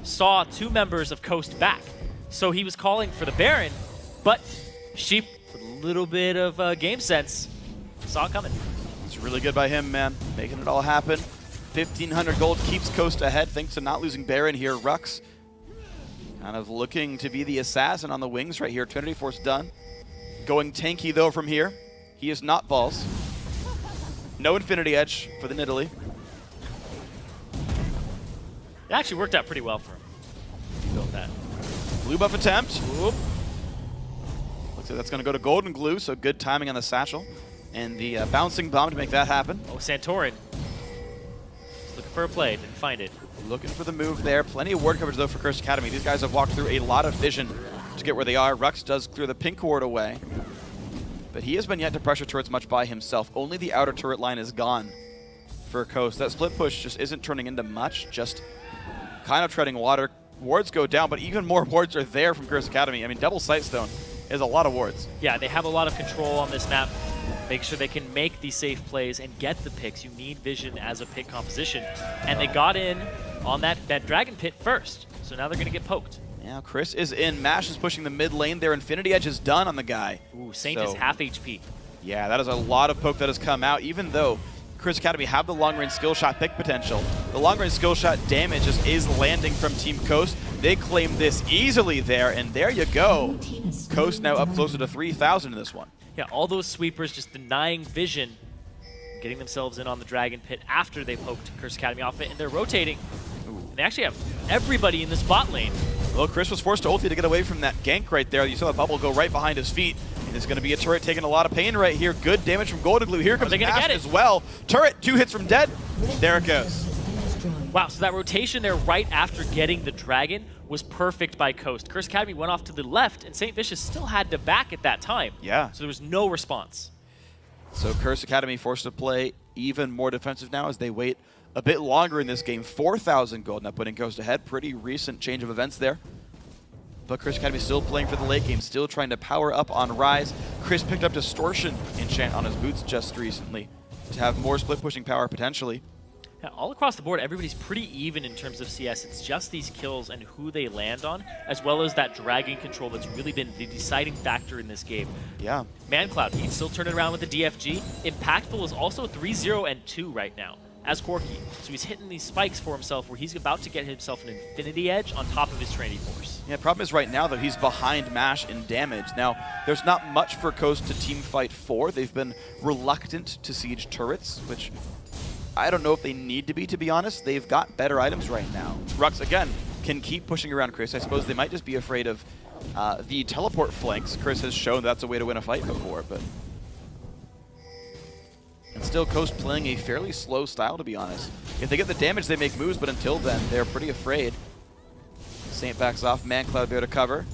saw 2 members of Coast back. So he was calling for the Baron, but Sheep, with a little bit of game sense, saw it coming. It's really good by him, man. Making it all happen. 1,500 gold keeps Coast ahead thanks to not losing Baron here. Rux kind of looking to be the assassin on the wings right here. Trinity Force done. Going tanky, though, from here. He is not balls. No Infinity Edge for the Nidalee. It actually worked out pretty well for him. He built that. Blue buff attempt. Whoop. Looks like that's going to go to Golden Glue, so good timing on the satchel. And the bouncing bomb to make that happen. Oh, Santorin. Just looking for a play, didn't find it. Looking for the move there. Plenty of ward coverage, though, for Curse Academy. These guys have walked through a lot of vision to get where they are. Rux does clear the pink ward away. But he has been yet to pressure turrets much by himself. Only the outer turret line is gone for Coast. That split push just isn't turning into much, just kind of treading water. Wards go down, but even more wards are there from Curse Academy. I mean, double Sightstone is a lot of wards. Yeah, they have a lot of control on this map. Make sure they can make these safe plays and get the picks. You need vision as a pick composition. And they got in on that Dragon Pit first. So now they're going to get poked. Now Chris is in. Mash is pushing the mid lane. Their Infinity Edge is done on the guy. Ooh, Saint is half HP. Yeah, that is a lot of poke that has come out, even though Curse Academy have the long-range skill shot pick potential. The long-range skill shot damage just is landing from Team Coast. They claim this easily there, and there you go. Coast now up closer to 3,000 in this one. Yeah, all those sweepers just denying vision, getting themselves in on the Dragon Pit after they poked Curse Academy off it, and they're rotating. And they actually have everybody in this bot lane. Well, Chris was forced to ulti to get away from that gank right there. You saw the bubble go right behind his feet. And there's going to be a turret taking a lot of pain right here. Good damage from Golden Glue. Here comes Nash as well. Turret, 2 hits from dead. There it goes. Wow, so that rotation there right after getting the Dragon was perfect by Coast. Curse Academy went off to the left, and St. Vicious still had to back at that time. Yeah. So there was no response. So Curse Academy forced to play even more defensive now as they wait a bit longer in this game. 4,000 gold now putting Coast ahead. Pretty recent change of events there. But Curse Academy still playing for the late game, still trying to power up on Rise. Chris picked up Distortion enchant on his boots just recently to have more split pushing power potentially. Yeah, all across the board, everybody's pretty even in terms of CS. It's just these kills and who they land on, as well as that dragon control that's really been the deciding factor in this game. Yeah. ManCloud, he can still turn it around with the DFG. Impactful is also 3-0 and 2 right now as Corki. So he's hitting these spikes for himself where he's about to get himself an Infinity Edge on top of his Trinity Force. Yeah, problem is right now, though, he's behind MASH in damage. Now, there's not much for Coast to team fight for. They've been reluctant to siege turrets, which I don't know if they need to be honest. They've got better items right now. Rux, again, can keep pushing around Chris. I suppose they might just be afraid of the teleport flanks. Chris has shown that's a way to win a fight before, but... And still, Coast playing a fairly slow style, to be honest. If they get the damage, they make moves, but until then, they're pretty afraid. Saint backs off. ManCloud there to cover.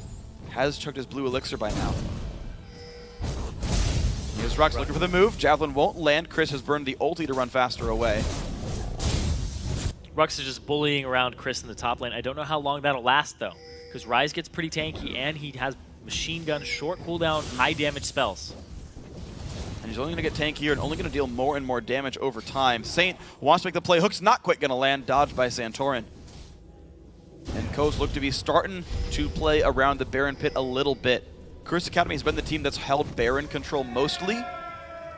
Has chugged his blue elixir by now. Here's Rux looking for the move. Javelin won't land. Chris has burned the ulti to run faster away. Rux is just bullying around Chris in the top lane. I don't know how long that'll last, though, because Rise gets pretty tanky, and he has machine gun, short cooldown, high damage spells. And he's only going to get tankier and only going to deal more and more damage over time. Saint wants to make the play. Hook's not quite going to land. Dodged by Santorin. And Coast look to be starting to play around the Baron Pit a little bit. Curse Academy has been the team that's held Baron control mostly,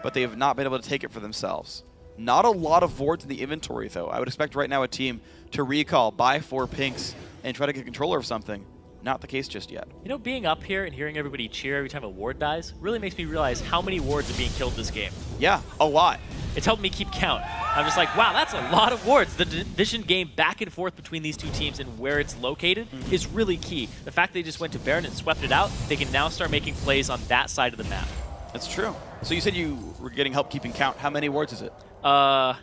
but they have not been able to take it for themselves. Not a lot of wards in the inventory, though. I would expect right now a team to recall, buy 4 pinks, and try to get control of something. Not the case just yet. You know, being up here and hearing everybody cheer every time a ward dies really makes me realize how many wards are being killed this game. Yeah, a lot. It's helped me keep count. I'm just like, wow, that's a lot of wards. The division game back and forth between these two teams and where it's located is really key. The fact they just went to Baron and swept it out, they can now start making plays on that side of the map. That's true. So you said you were getting help keeping count. How many wards is it? 5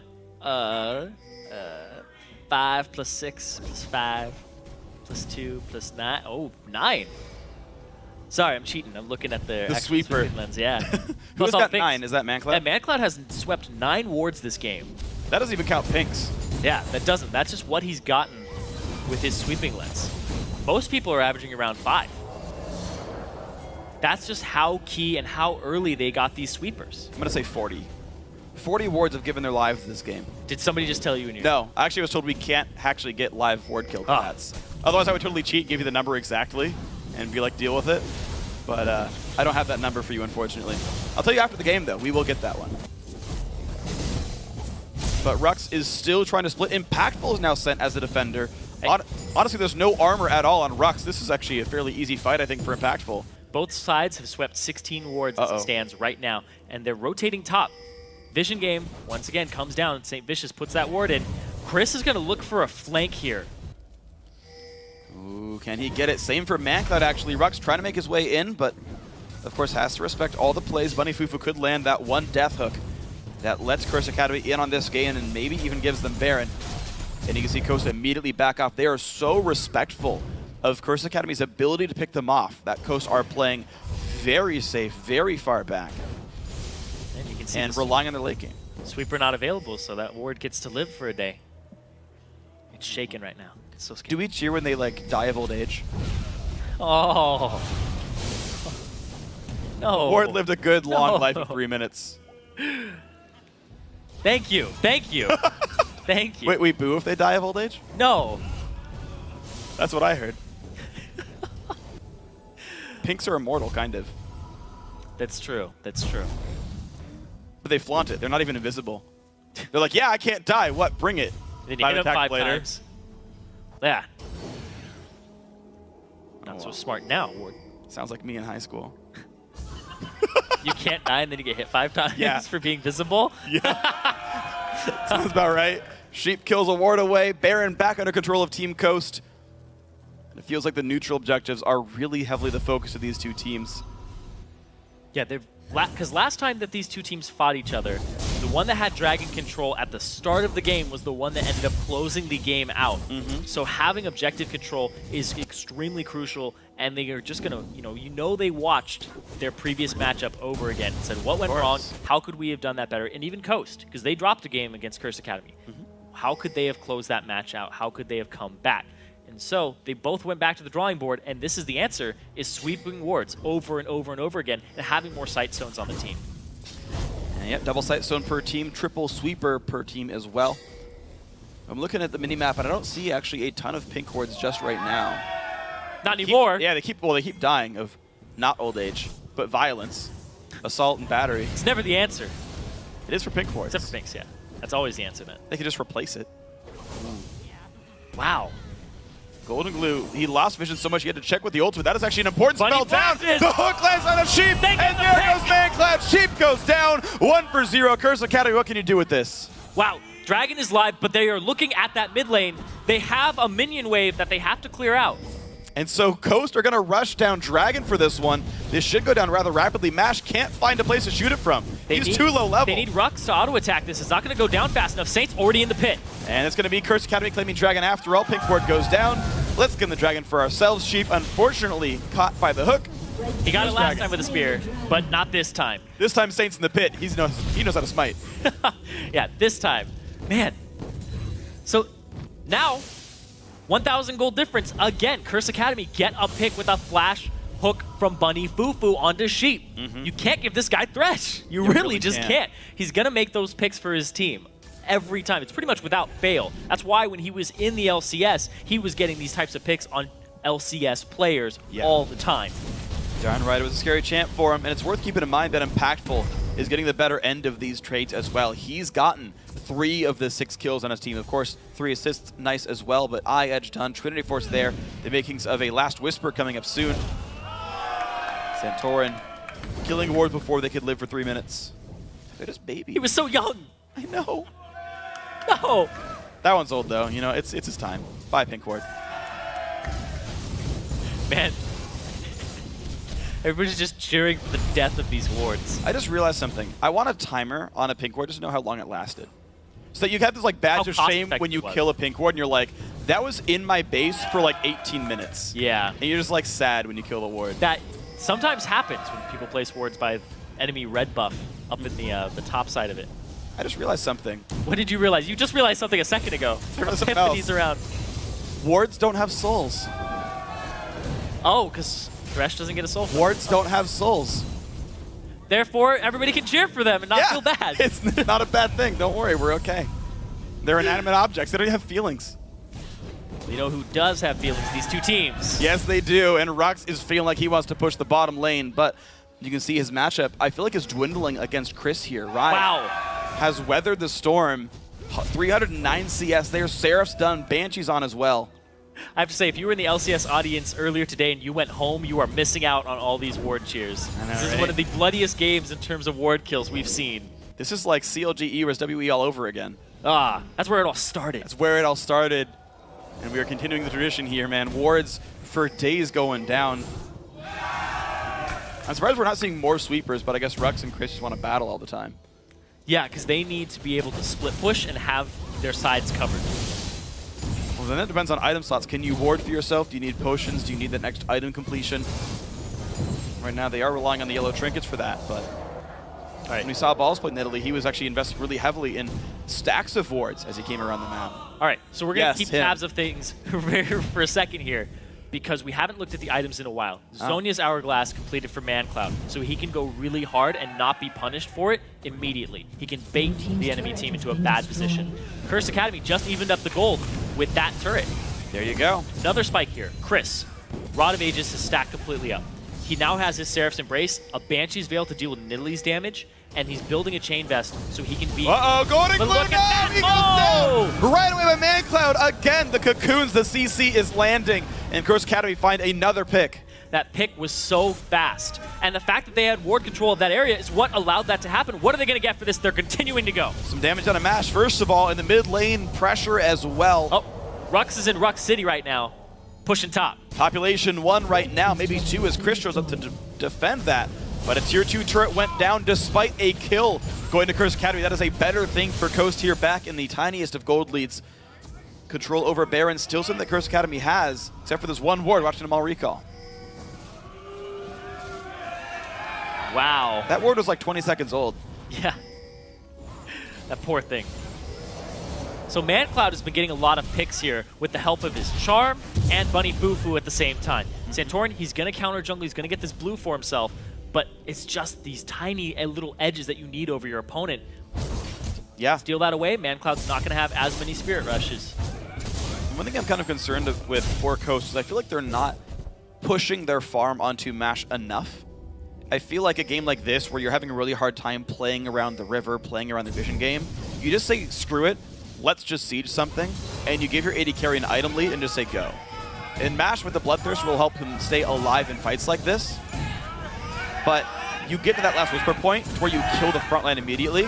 plus 6 plus 5 plus 2 plus 9. Oh, 9. Sorry, I'm cheating. I'm looking at the sweeper sweeping lens. Yeah. Who's got 9? Is that ManCloud? Yeah, ManCloud has swept 9 wards this game. That doesn't even count pinks. Yeah, that doesn't. That's just what he's gotten with his sweeping lens. Most people are averaging around 5. That's just how key and how early they got these sweepers. I'm going to say 40. 40 wards have given their lives to this game. Did somebody just tell you in your... No, I actually was told we can't actually get live ward kill stats. Otherwise, I would totally cheat, give you the number exactly, and be like, deal with it. But I don't have that number for you, unfortunately. I'll tell you after the game, though. We will get that one. But Rux is still trying to split. Impactful is now sent as the defender. Honestly, there's no armor at all on Rux. This is actually a fairly easy fight, I think, for Impactful. Both sides have swept 16 wards as it stands right now, and they're rotating top. Vision game, once again, comes down. St. Vicious puts that ward in. Chris is going to look for a flank here. Ooh, can he get it? Same for ManCloud, actually. Rux trying to make his way in, but of course has to respect all the plays. Bunny Fufu could land that one death hook that lets Curse Academy in on this game and maybe even gives them Baron. And you can see Costa immediately back off. They are so respectful of Curse Academy's ability to pick them off. That Coast are playing very safe, very far back. And you can see relying on their late game. Sweeper not available, so that ward gets to live for a day. It's shaking right now. It's so scary. Do we cheer when they like die of old age? Oh. No. Ward lived a good long life of 3 minutes. Thank you. Thank you. Thank you. Wait, we boo if they die of old age? No. That's what I heard. Pinks are immortal, kind of. That's true. That's true. But they flaunt it. They're not even invisible. They're like, yeah, I can't die. What? Bring it. Then you hit him 5 times. Yeah. Not so smart now, Ward. Sounds like me in high school. You can't die and then you get hit 5 times Yeah. for being visible. Yeah. Sounds about right. Sheep kills a ward away. Baron back under control of Team Coast. And it feels like the neutral objectives are really heavily the focus of these two teams. Yeah, because last time that these two teams fought each other, the one that had Dragon control at the start of the game was the one that ended up closing the game out. So having objective control is extremely crucial, and they are just going to, they watched their previous matchup over again and said, what went wrong? How could we have done that better? And even Coast, because they dropped a game against Curse Academy. How could they have closed that match out? How could they have come back? And so they both went back to the drawing board, and this is the answer, is sweeping wards over and over and over again and having more sight stones on the team. And yeah, double sight stone per team, triple sweeper per team as well. I'm looking at the minimap, and I don't see actually a ton of pink wards just right now. Not anymore. They keep dying of not old age, but violence, assault, and battery. It's never the answer. It is for pink wards. Except for pinks, yeah. That's always the answer then. They could just replace it. Wow. Golden Glue, he lost vision so much he had to check with the ultimate. That is actually an important spell down. flashes. The hook lands on a Sheep, and there goes Mancloud. Sheep goes down, 1-0. Curse Academy, what can you do with this? Wow, Dragon is live, but they are looking at that mid lane. They have a minion wave that they have to clear out. And so Coast are going to rush down Dragon for this one. This should go down rather rapidly. Mash can't find a place to shoot it from. He's too low level. They need Rux to auto-attack this. It's not going to go down fast enough. Saint's already in the pit. And it's going to be Curse Academy claiming Dragon after all. Pink ward goes down. Let's get the Dragon for ourselves. Sheep, unfortunately, caught by the hook. He got it last time with a spear, but not this time. This time Saint's in the pit. He knows how to smite. Yeah, this time. Man. So now, 1,000 gold difference. Again, Curse Academy get a pick with a flash hook from Bunny Fufu onto Sheep. You can't give this guy Thresh. You really just can't. He's going to make those picks for his team every time. It's pretty much without fail. That's why when he was in the LCS, he was getting these types of picks on LCS players all the time. Darn right, it was a scary champ for him, and it's worth keeping in mind that Impactful is getting the better end of these traits as well. He's gotten 3 of the 6 kills on his team. Of course, 3 assists, nice as well, but Eye Edge done. Trinity Force there. The makings of a Last Whisper coming up soon. Santorin killing a ward before they could live for 3 minutes. Look at his baby. He was so young. I know. No. That one's old, though. You know, it's his time. Bye, Pink Ward. Man. Everybody's just cheering for the death of these wards. I just realized something. I want a timer on a Pink Ward just to know how long it lasted. So that you have this like badge of shame when you kill a Pink Ward, and you're like, that was in my base for like 18 minutes. Yeah. And you're just like sad when you kill a ward. That sometimes happens when people place wards by enemy red buff up in the top side of it. I just realized something. What did you realize? You just realized something a second ago. These around. Wards don't have souls. Oh, because Thresh doesn't get a soul. Wards don't have souls. Therefore, everybody can cheer for them and not feel bad. It's not a bad thing. Don't worry, we're okay. They're inanimate objects. They don't have feelings. You know who does have feelings? These two teams. Yes, they do. And Rux is feeling like he wants to push the bottom lane, but you can see his matchup, I feel like, is dwindling against Chris here. Riot has weathered the storm. 309 CS there. Seraph's done. Banshee's on as well. I have to say, if you were in the LCS audience earlier today and you went home, you are missing out on all these ward cheers. I know, this is one of the bloodiest games in terms of ward kills we've seen. This is like CLGE vs WE all over again. Ah, that's where it all started. That's where it all started. And we are continuing the tradition here, man. Wards for days going down. I'm surprised we're not seeing more sweepers, but I guess Rux and Chris just want to battle all the time. Yeah, because they need to be able to split push and have their sides covered. Well, then that depends on item slots. Can you ward for yourself? Do you need potions? Do you need that next item completion? Right now, they are relying on the yellow trinkets for that, but when we saw Balls play in Italy, he was actually investing really heavily in stacks of wards as he came around the map. All right, so we're going to keep tabs of things for a second here, because we haven't looked at the items in a while. Zhonya's Hourglass completed for Mancloud, so he can go really hard and not be punished for it immediately. He can bait the enemy team into a bad position. Curse Academy just evened up the gold with that turret. There you go. Another spike here. Chris, Rod of Ages is stacked completely up. He now has his Seraph's Embrace, a Banshee's Veil to deal with Nidalee's damage, and he's building a Chain Vest so he can be... Uh-oh, Golden Glue look at that! He goes down! Right away by Mancloud. Again, the cocoons, the CC is landing, and Curse Academy find another pick. that pick was so fast. And the fact that they had ward control of that area is what allowed that to happen. What are they going to get for this? They're continuing to go. Some damage on a Mash. First of all, in the mid lane, pressure as well. Oh, Rux is in Rux City right now, pushing top. Population 1 right now, maybe 2 as Chris shows up to defend that. But a tier 2 turret went down despite a kill going to Curse Academy. That is a better thing for Coast here, back in the tiniest of gold leads. Control over Baron, still something that Curse Academy has, except for this one ward. Watching them all recall. Wow. That ward was like 20 seconds old. Yeah. That poor thing. So ManCloud has been getting a lot of picks here with the help of his Charm and Bunny Fufu at the same time. Santorin, he's going to counter jungle, he's going to get this blue for himself, but it's just these tiny little edges that you need over your opponent. Yeah. Steal that away, ManCloud's not going to have as many Spirit Rushes. One thing I'm kind of concerned with for Coast is I feel like they're not pushing their farm onto Mash enough. I feel like a game like this, where you're having a really hard time playing around the river, playing around the vision game, you just say, screw it, let's just siege something, and you give your AD carry an item lead and just say go. And Mash with the Bloodthirst will help him stay alive in fights like this, but you get to that last Whisper point where you kill the front line immediately,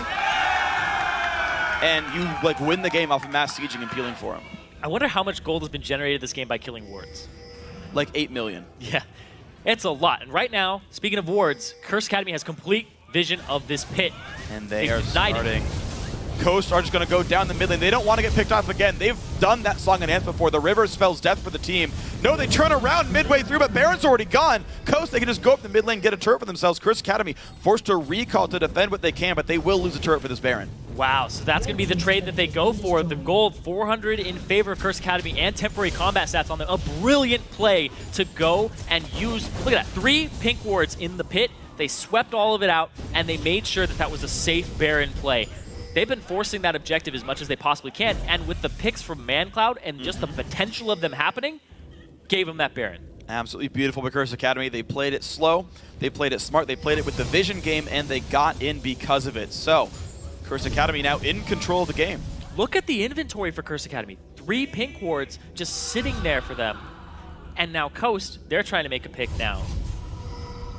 and you like win the game off of mass sieging and peeling for him. I wonder how much gold has been generated this game by killing wards. Like 8 million. Yeah, it's a lot. And right now, speaking of wards, Curse Academy has complete vision of this pit. And they are igniting. starting. Coast are just going to go down the mid lane. They don't want to get picked off again. They've done that song and dance before. The river spells death for the team. No, they turn around midway through, but Baron's already gone. Coast, they can just go up the mid lane, get a turret for themselves. Curse Academy forced to recall to defend what they can, but they will lose a turret for this Baron. Wow, so that's going to be the trade that they go for. The gold, 400 in favor of Curse Academy and temporary combat stats on them. A brilliant play to go and use, look at that, 3 pink wards in the pit. They swept all of it out, and they made sure that that was a safe Baron play. They've been forcing that objective as much as they possibly can, and with the picks from ManCloud and just the potential of them happening, gave them that Baron. Absolutely beautiful by Curse Academy. They played it slow, they played it smart, they played it with the vision game, and they got in because of it. So, Curse Academy now in control of the game. Look at the inventory for Curse Academy. 3 pink wards just sitting there for them. And now Coast, they're trying to make a pick now.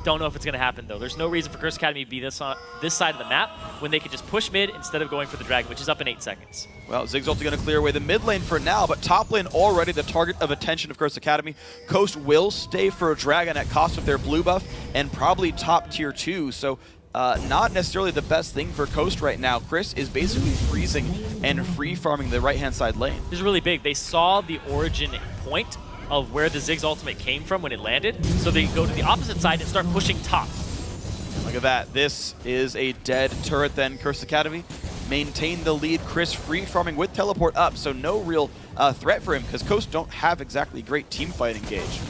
Don't know if it's going to happen, though. There's no reason for Curse Academy to be this side of the map when they could just push mid instead of going for the dragon, which is up in 8 seconds. Well, Zig's ulti going to clear away the mid lane for now, but top lane already the target of attention of Curse Academy. Coast will stay for a dragon at cost of their blue buff and probably top tier 2, so not necessarily the best thing for Coast right now. Chris is basically freezing and free farming the right-hand side lane. This is really big. They saw the origin point of where the Ziggs ultimate came from when it landed, so they go to the opposite side and start pushing top. Look at that. This is a dead turret then. Curse Academy maintain the lead. Chris free farming with teleport up, so no real threat for him because Coast don't have exactly great team fighting gauge.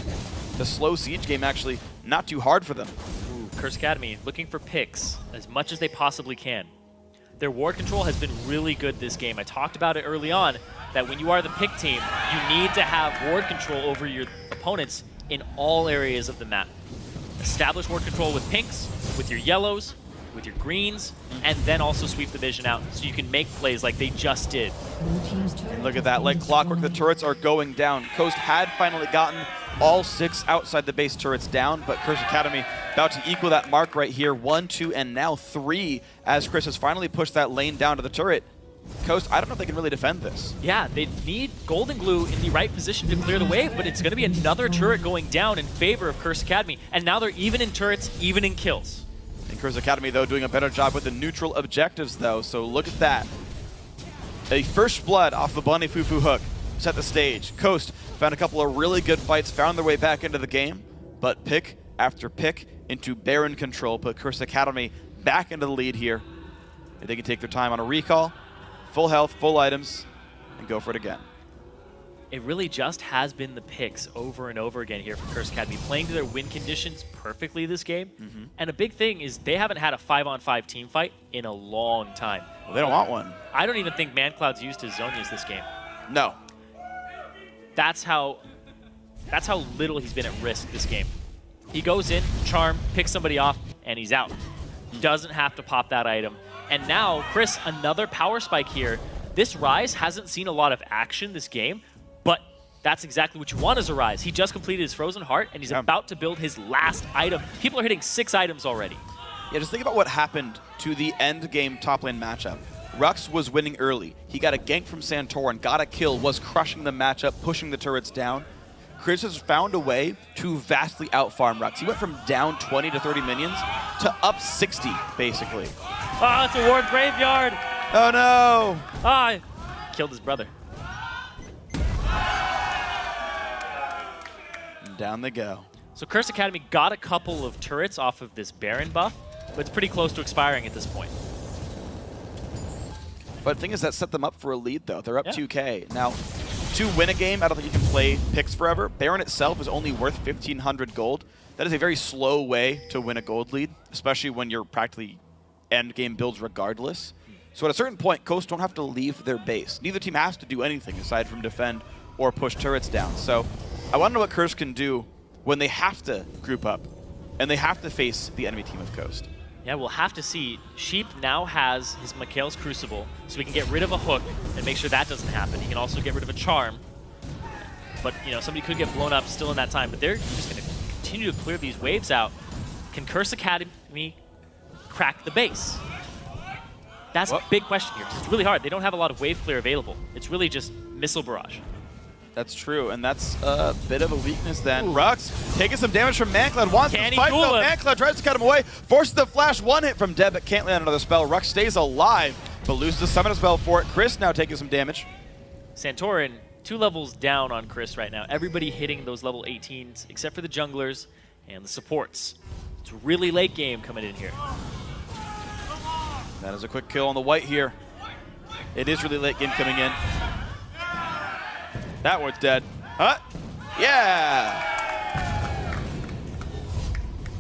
The slow siege game actually not too hard for them. Ooh, Curse Academy looking for picks as much as they possibly can. Their ward control has been really good this game. I talked about it early on, that when you are the pick team, you need to have ward control over your opponents in all areas of the map. Establish ward control with pinks, with your yellows, with your greens, and then also sweep the vision out so you can make plays like they just did. And look at that, like clockwork, the turrets are going down. Coast had finally gotten all 6 outside the base turrets down, but Curse Academy about to equal that mark right here. 1, 2, and now 3 as Chris has finally pushed that lane down to the turret. Coast, I don't know if they can really defend this. Yeah, they need Golden Glue in the right position to clear the way, but it's going to be another turret going down in favor of Curse Academy, and now they're even in turrets, even in kills. And Curse Academy, though, doing a better job with the neutral objectives, though, so look at that. A first blood off the Bunny Fufu hook set the stage. Coast found a couple of really good fights, found their way back into the game, but pick after pick into Baron control put Curse Academy back into the lead here. If they can take their time on a recall, full health, full items, and go for it again. It really just has been the picks over and over again here for Curse Academy, playing to their win conditions perfectly this game. And a big thing is they haven't had a 5-on-5 team fight in a long time. Well, they don't want one. I don't even think ManCloud's used his Zonias this game. No. That's how little he's been at risk this game. He goes in, charm, picks somebody off, and he's out. Doesn't have to pop that item. And now, Chris, another power spike here. This Rise hasn't seen a lot of action this game, but That's exactly what you want as a Rise. He just completed his Frozen Heart, and he's about to build his last item. People are hitting 6 items already. Yeah, just think about what happened to the end game top lane matchup. Rux was winning early. He got a gank from Santorin, got a kill, was crushing the matchup, pushing the turrets down. Chris has found a way to vastly outfarm Rux. He went from down 20 to 30 minions to up 60, basically. Oh, it's a ward graveyard. Oh no! Ah, killed his brother. And down they go. So Curse Academy got a couple of turrets off of this Baron buff, but it's pretty close to expiring at this point. But the thing is that set them up for a lead, though. They're up 2K. Now, to win a game, I don't think you can play picks forever. Baron itself is only worth 1,500 gold. That is a very slow way to win a gold lead, especially when you're practically end game builds regardless. So at a certain point, Coast don't have to leave their base. Neither team has to do anything aside from defend or push turrets down. So I want to know what Curse can do when they have to group up and they have to face the enemy team of Coast. Yeah, we'll have to see. Sheep now has his Mikhail's Crucible, so we can get rid of a hook and make sure that doesn't happen. He can also get rid of a charm. But, you know, somebody could get blown up still in that time. But they're just going to continue to clear these waves out. Can Curse Academy crack the base? That's a big question here, 'cause it's really hard. They don't have a lot of wave clear available. It's really just missile barrage. That's true, and that's a bit of a weakness then. Rux taking some damage from Mancloud, wants to fight though. Mancloud tries to cut him away, forces the flash, one hit from Deb, but can't land another spell. Rux stays alive, but loses the summon spell for it. Chris now taking some damage. Santorin, 2 levels down on Chris right now. Everybody hitting those level 18s, except for the junglers and the supports. It's really late game coming in here. That is a quick kill on the white here. It is really late game coming in. That one's dead. Huh? Yeah!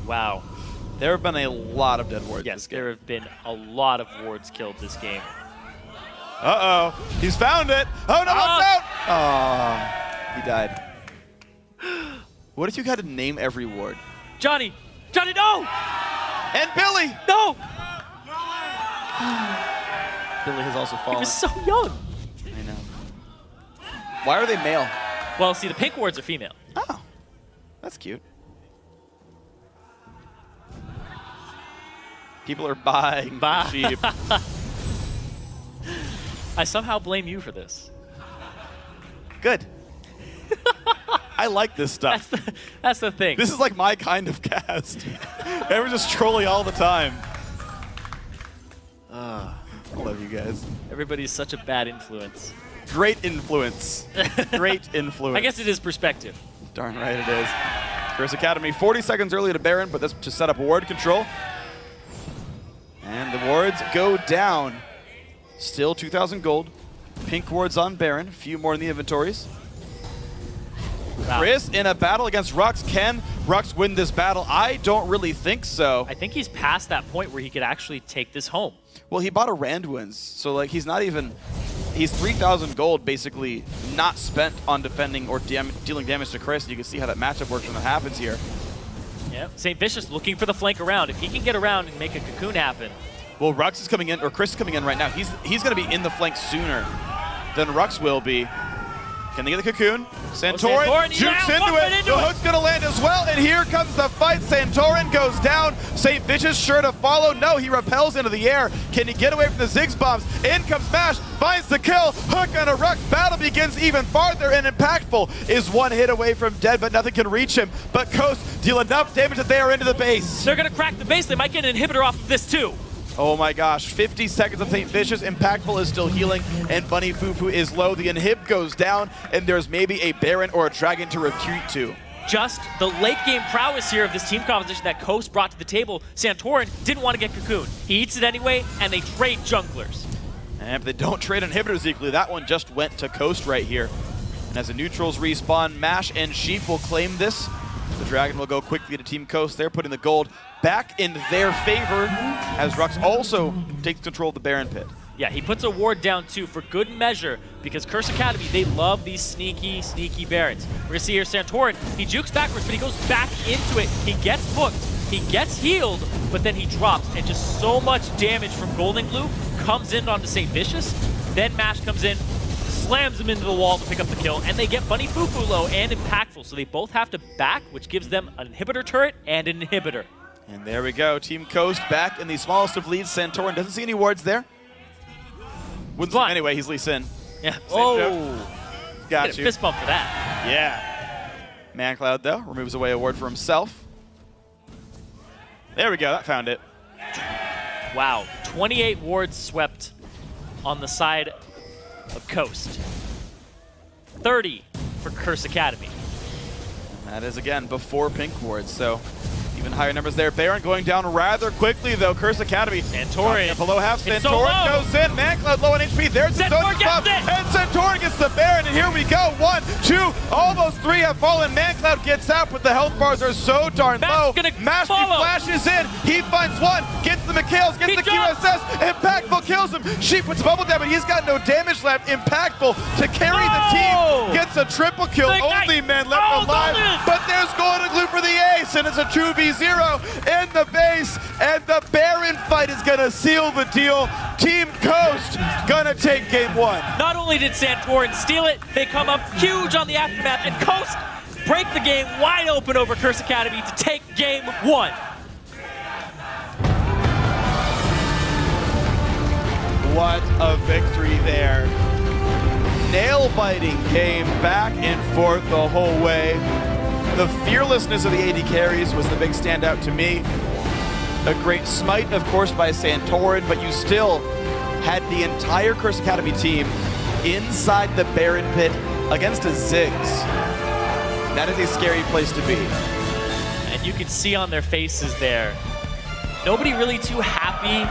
Wow. There have been a lot of dead wards Yes, this game. there have been a lot of wards killed this game. Uh-oh. He's found it. Oh, no, watch out! Oh, he died. What if you had to name every ward? Johnny! Johnny, no! And Billy! No! Billy has also fallen. He was so young. I know. Why are they male? Well, see, the pink wards are female. Oh, that's cute. People are buying sheep. I somehow blame you for this. Good. I like this stuff. That's the thing. This is like my kind of cast. Everyone's just trolling all the time. I love you guys. Everybody's such a bad influence. Great influence. Great influence. I guess it is perspective. Darn right it is. Curse Academy 40 seconds early to Baron, but that's to set up ward control. And the wards go down. Still 2,000 gold. Pink wards on Baron. A few more in the inventories. Wow. Chris in a battle against Rux. Can Rux win this battle? I don't really think so. I think he's past that point where he could actually take this home. Well, he bought a Randuin's, so like he's not even... He's 3,000 gold basically not spent on defending or dealing damage to Chris. You can see how that matchup works when that happens here. Yeah, St. Vicious looking for the flank around. If he can get around and make a cocoon happen. Well, Rux is coming in, or Chris is coming in right now. He's going to be in the flank sooner than Rux will be. Can they get the cocoon? Santorin jukes into it. The hook's going to land as well, and here comes the fight. Santorin goes down. St. Vicious sure to follow. No, he repels into the air. Can he get away from the Ziggs bombs? In comes Mash, finds the kill. Hook on a Rux. Battle begins even farther, and Impactful is one hit away from dead, but nothing can reach him. But Coast deal enough damage that they are into the base. They're going to crack the base. They might get an inhibitor off of this too. Oh my gosh, 50 seconds of St. Vicious. Impactful is still healing, and Bunny Fufu is low. The inhib goes down, and there's maybe a Baron or a Dragon to retreat to. Just the late game prowess here of this team composition that Coast brought to the table. Santorin didn't want to get cocoon. He eats it anyway, and they trade junglers. And if they don't trade inhibitors equally, that one just went to Coast right here. And as the neutrals respawn, Mash and Sheep will claim this. The Dragon will go quickly to Team Coast. They're putting the gold back in their favor as Rux also takes control of the Baron pit. Yeah, he puts a ward down too for good measure because Curse Academy, they love these sneaky, sneaky Barons. We're gonna see here Santorin, he jukes backwards, but he goes back into it. He gets hooked, he gets healed, but then he drops, and just so much damage from Golden Glue comes in onto St. Vicious. Then Mash comes in, slams him into the wall to pick up the kill, and they get Bunny Fufu low and Impactful, so they both have to back, which gives them an inhibitor turret and an inhibitor. And there we go. Team Coast back in the smallest of leads. Santorin doesn't see any wards there. Wouldn't see him anyway, he's Lee Sin. Yeah. Oh. Got Get a you. fist bump for that. Yeah. ManCloud, though, removes away a ward for himself. There we go. That found it. Wow. 28 wards swept on the side of Coast. 30 for Curse Academy. That is, again, before pink wards, so even higher numbers there. Baron going down rather quickly, though. Curse Academy. Santorin. Below half. It's so Santorin low. goes in. ManCloud low on HP. There's the zone Santorin buff. gets it. And Santorin gets the Baron, and here we go. 1, 2, almost 3 have fallen. ManCloud gets out, but the health bars are so darn low. Mashby flashes in. He finds one. Gets the Mikhails. Gets the QSS. Impactful kills him. She puts bubble down, but he's got no damage left. Impactful to carry the team. Gets a triple kill. Only man left alive. But there's Golden Glue for the ace, and it's a 2v0 in the base, and the Baron fight is gonna seal the deal. Team Coast gonna take game 1. Not only did Santorin steal it, they come up huge on the aftermath, and Coast break the game wide open over Curse Academy to take game 1. What a victory there. Nail-biting game, back and forth the whole way. The fearlessness of the AD carries was the big standout to me. A great smite, of course, by Santorin, but you still had the entire Curse Academy team inside the Baron pit against a Ziggs. That is a scary place to be. And you can see on their faces there, nobody really too happy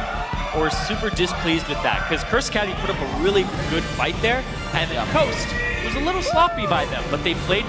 or super displeased with that, because Curse Academy put up a really good fight there, and then Coast was a little sloppy by them, but they played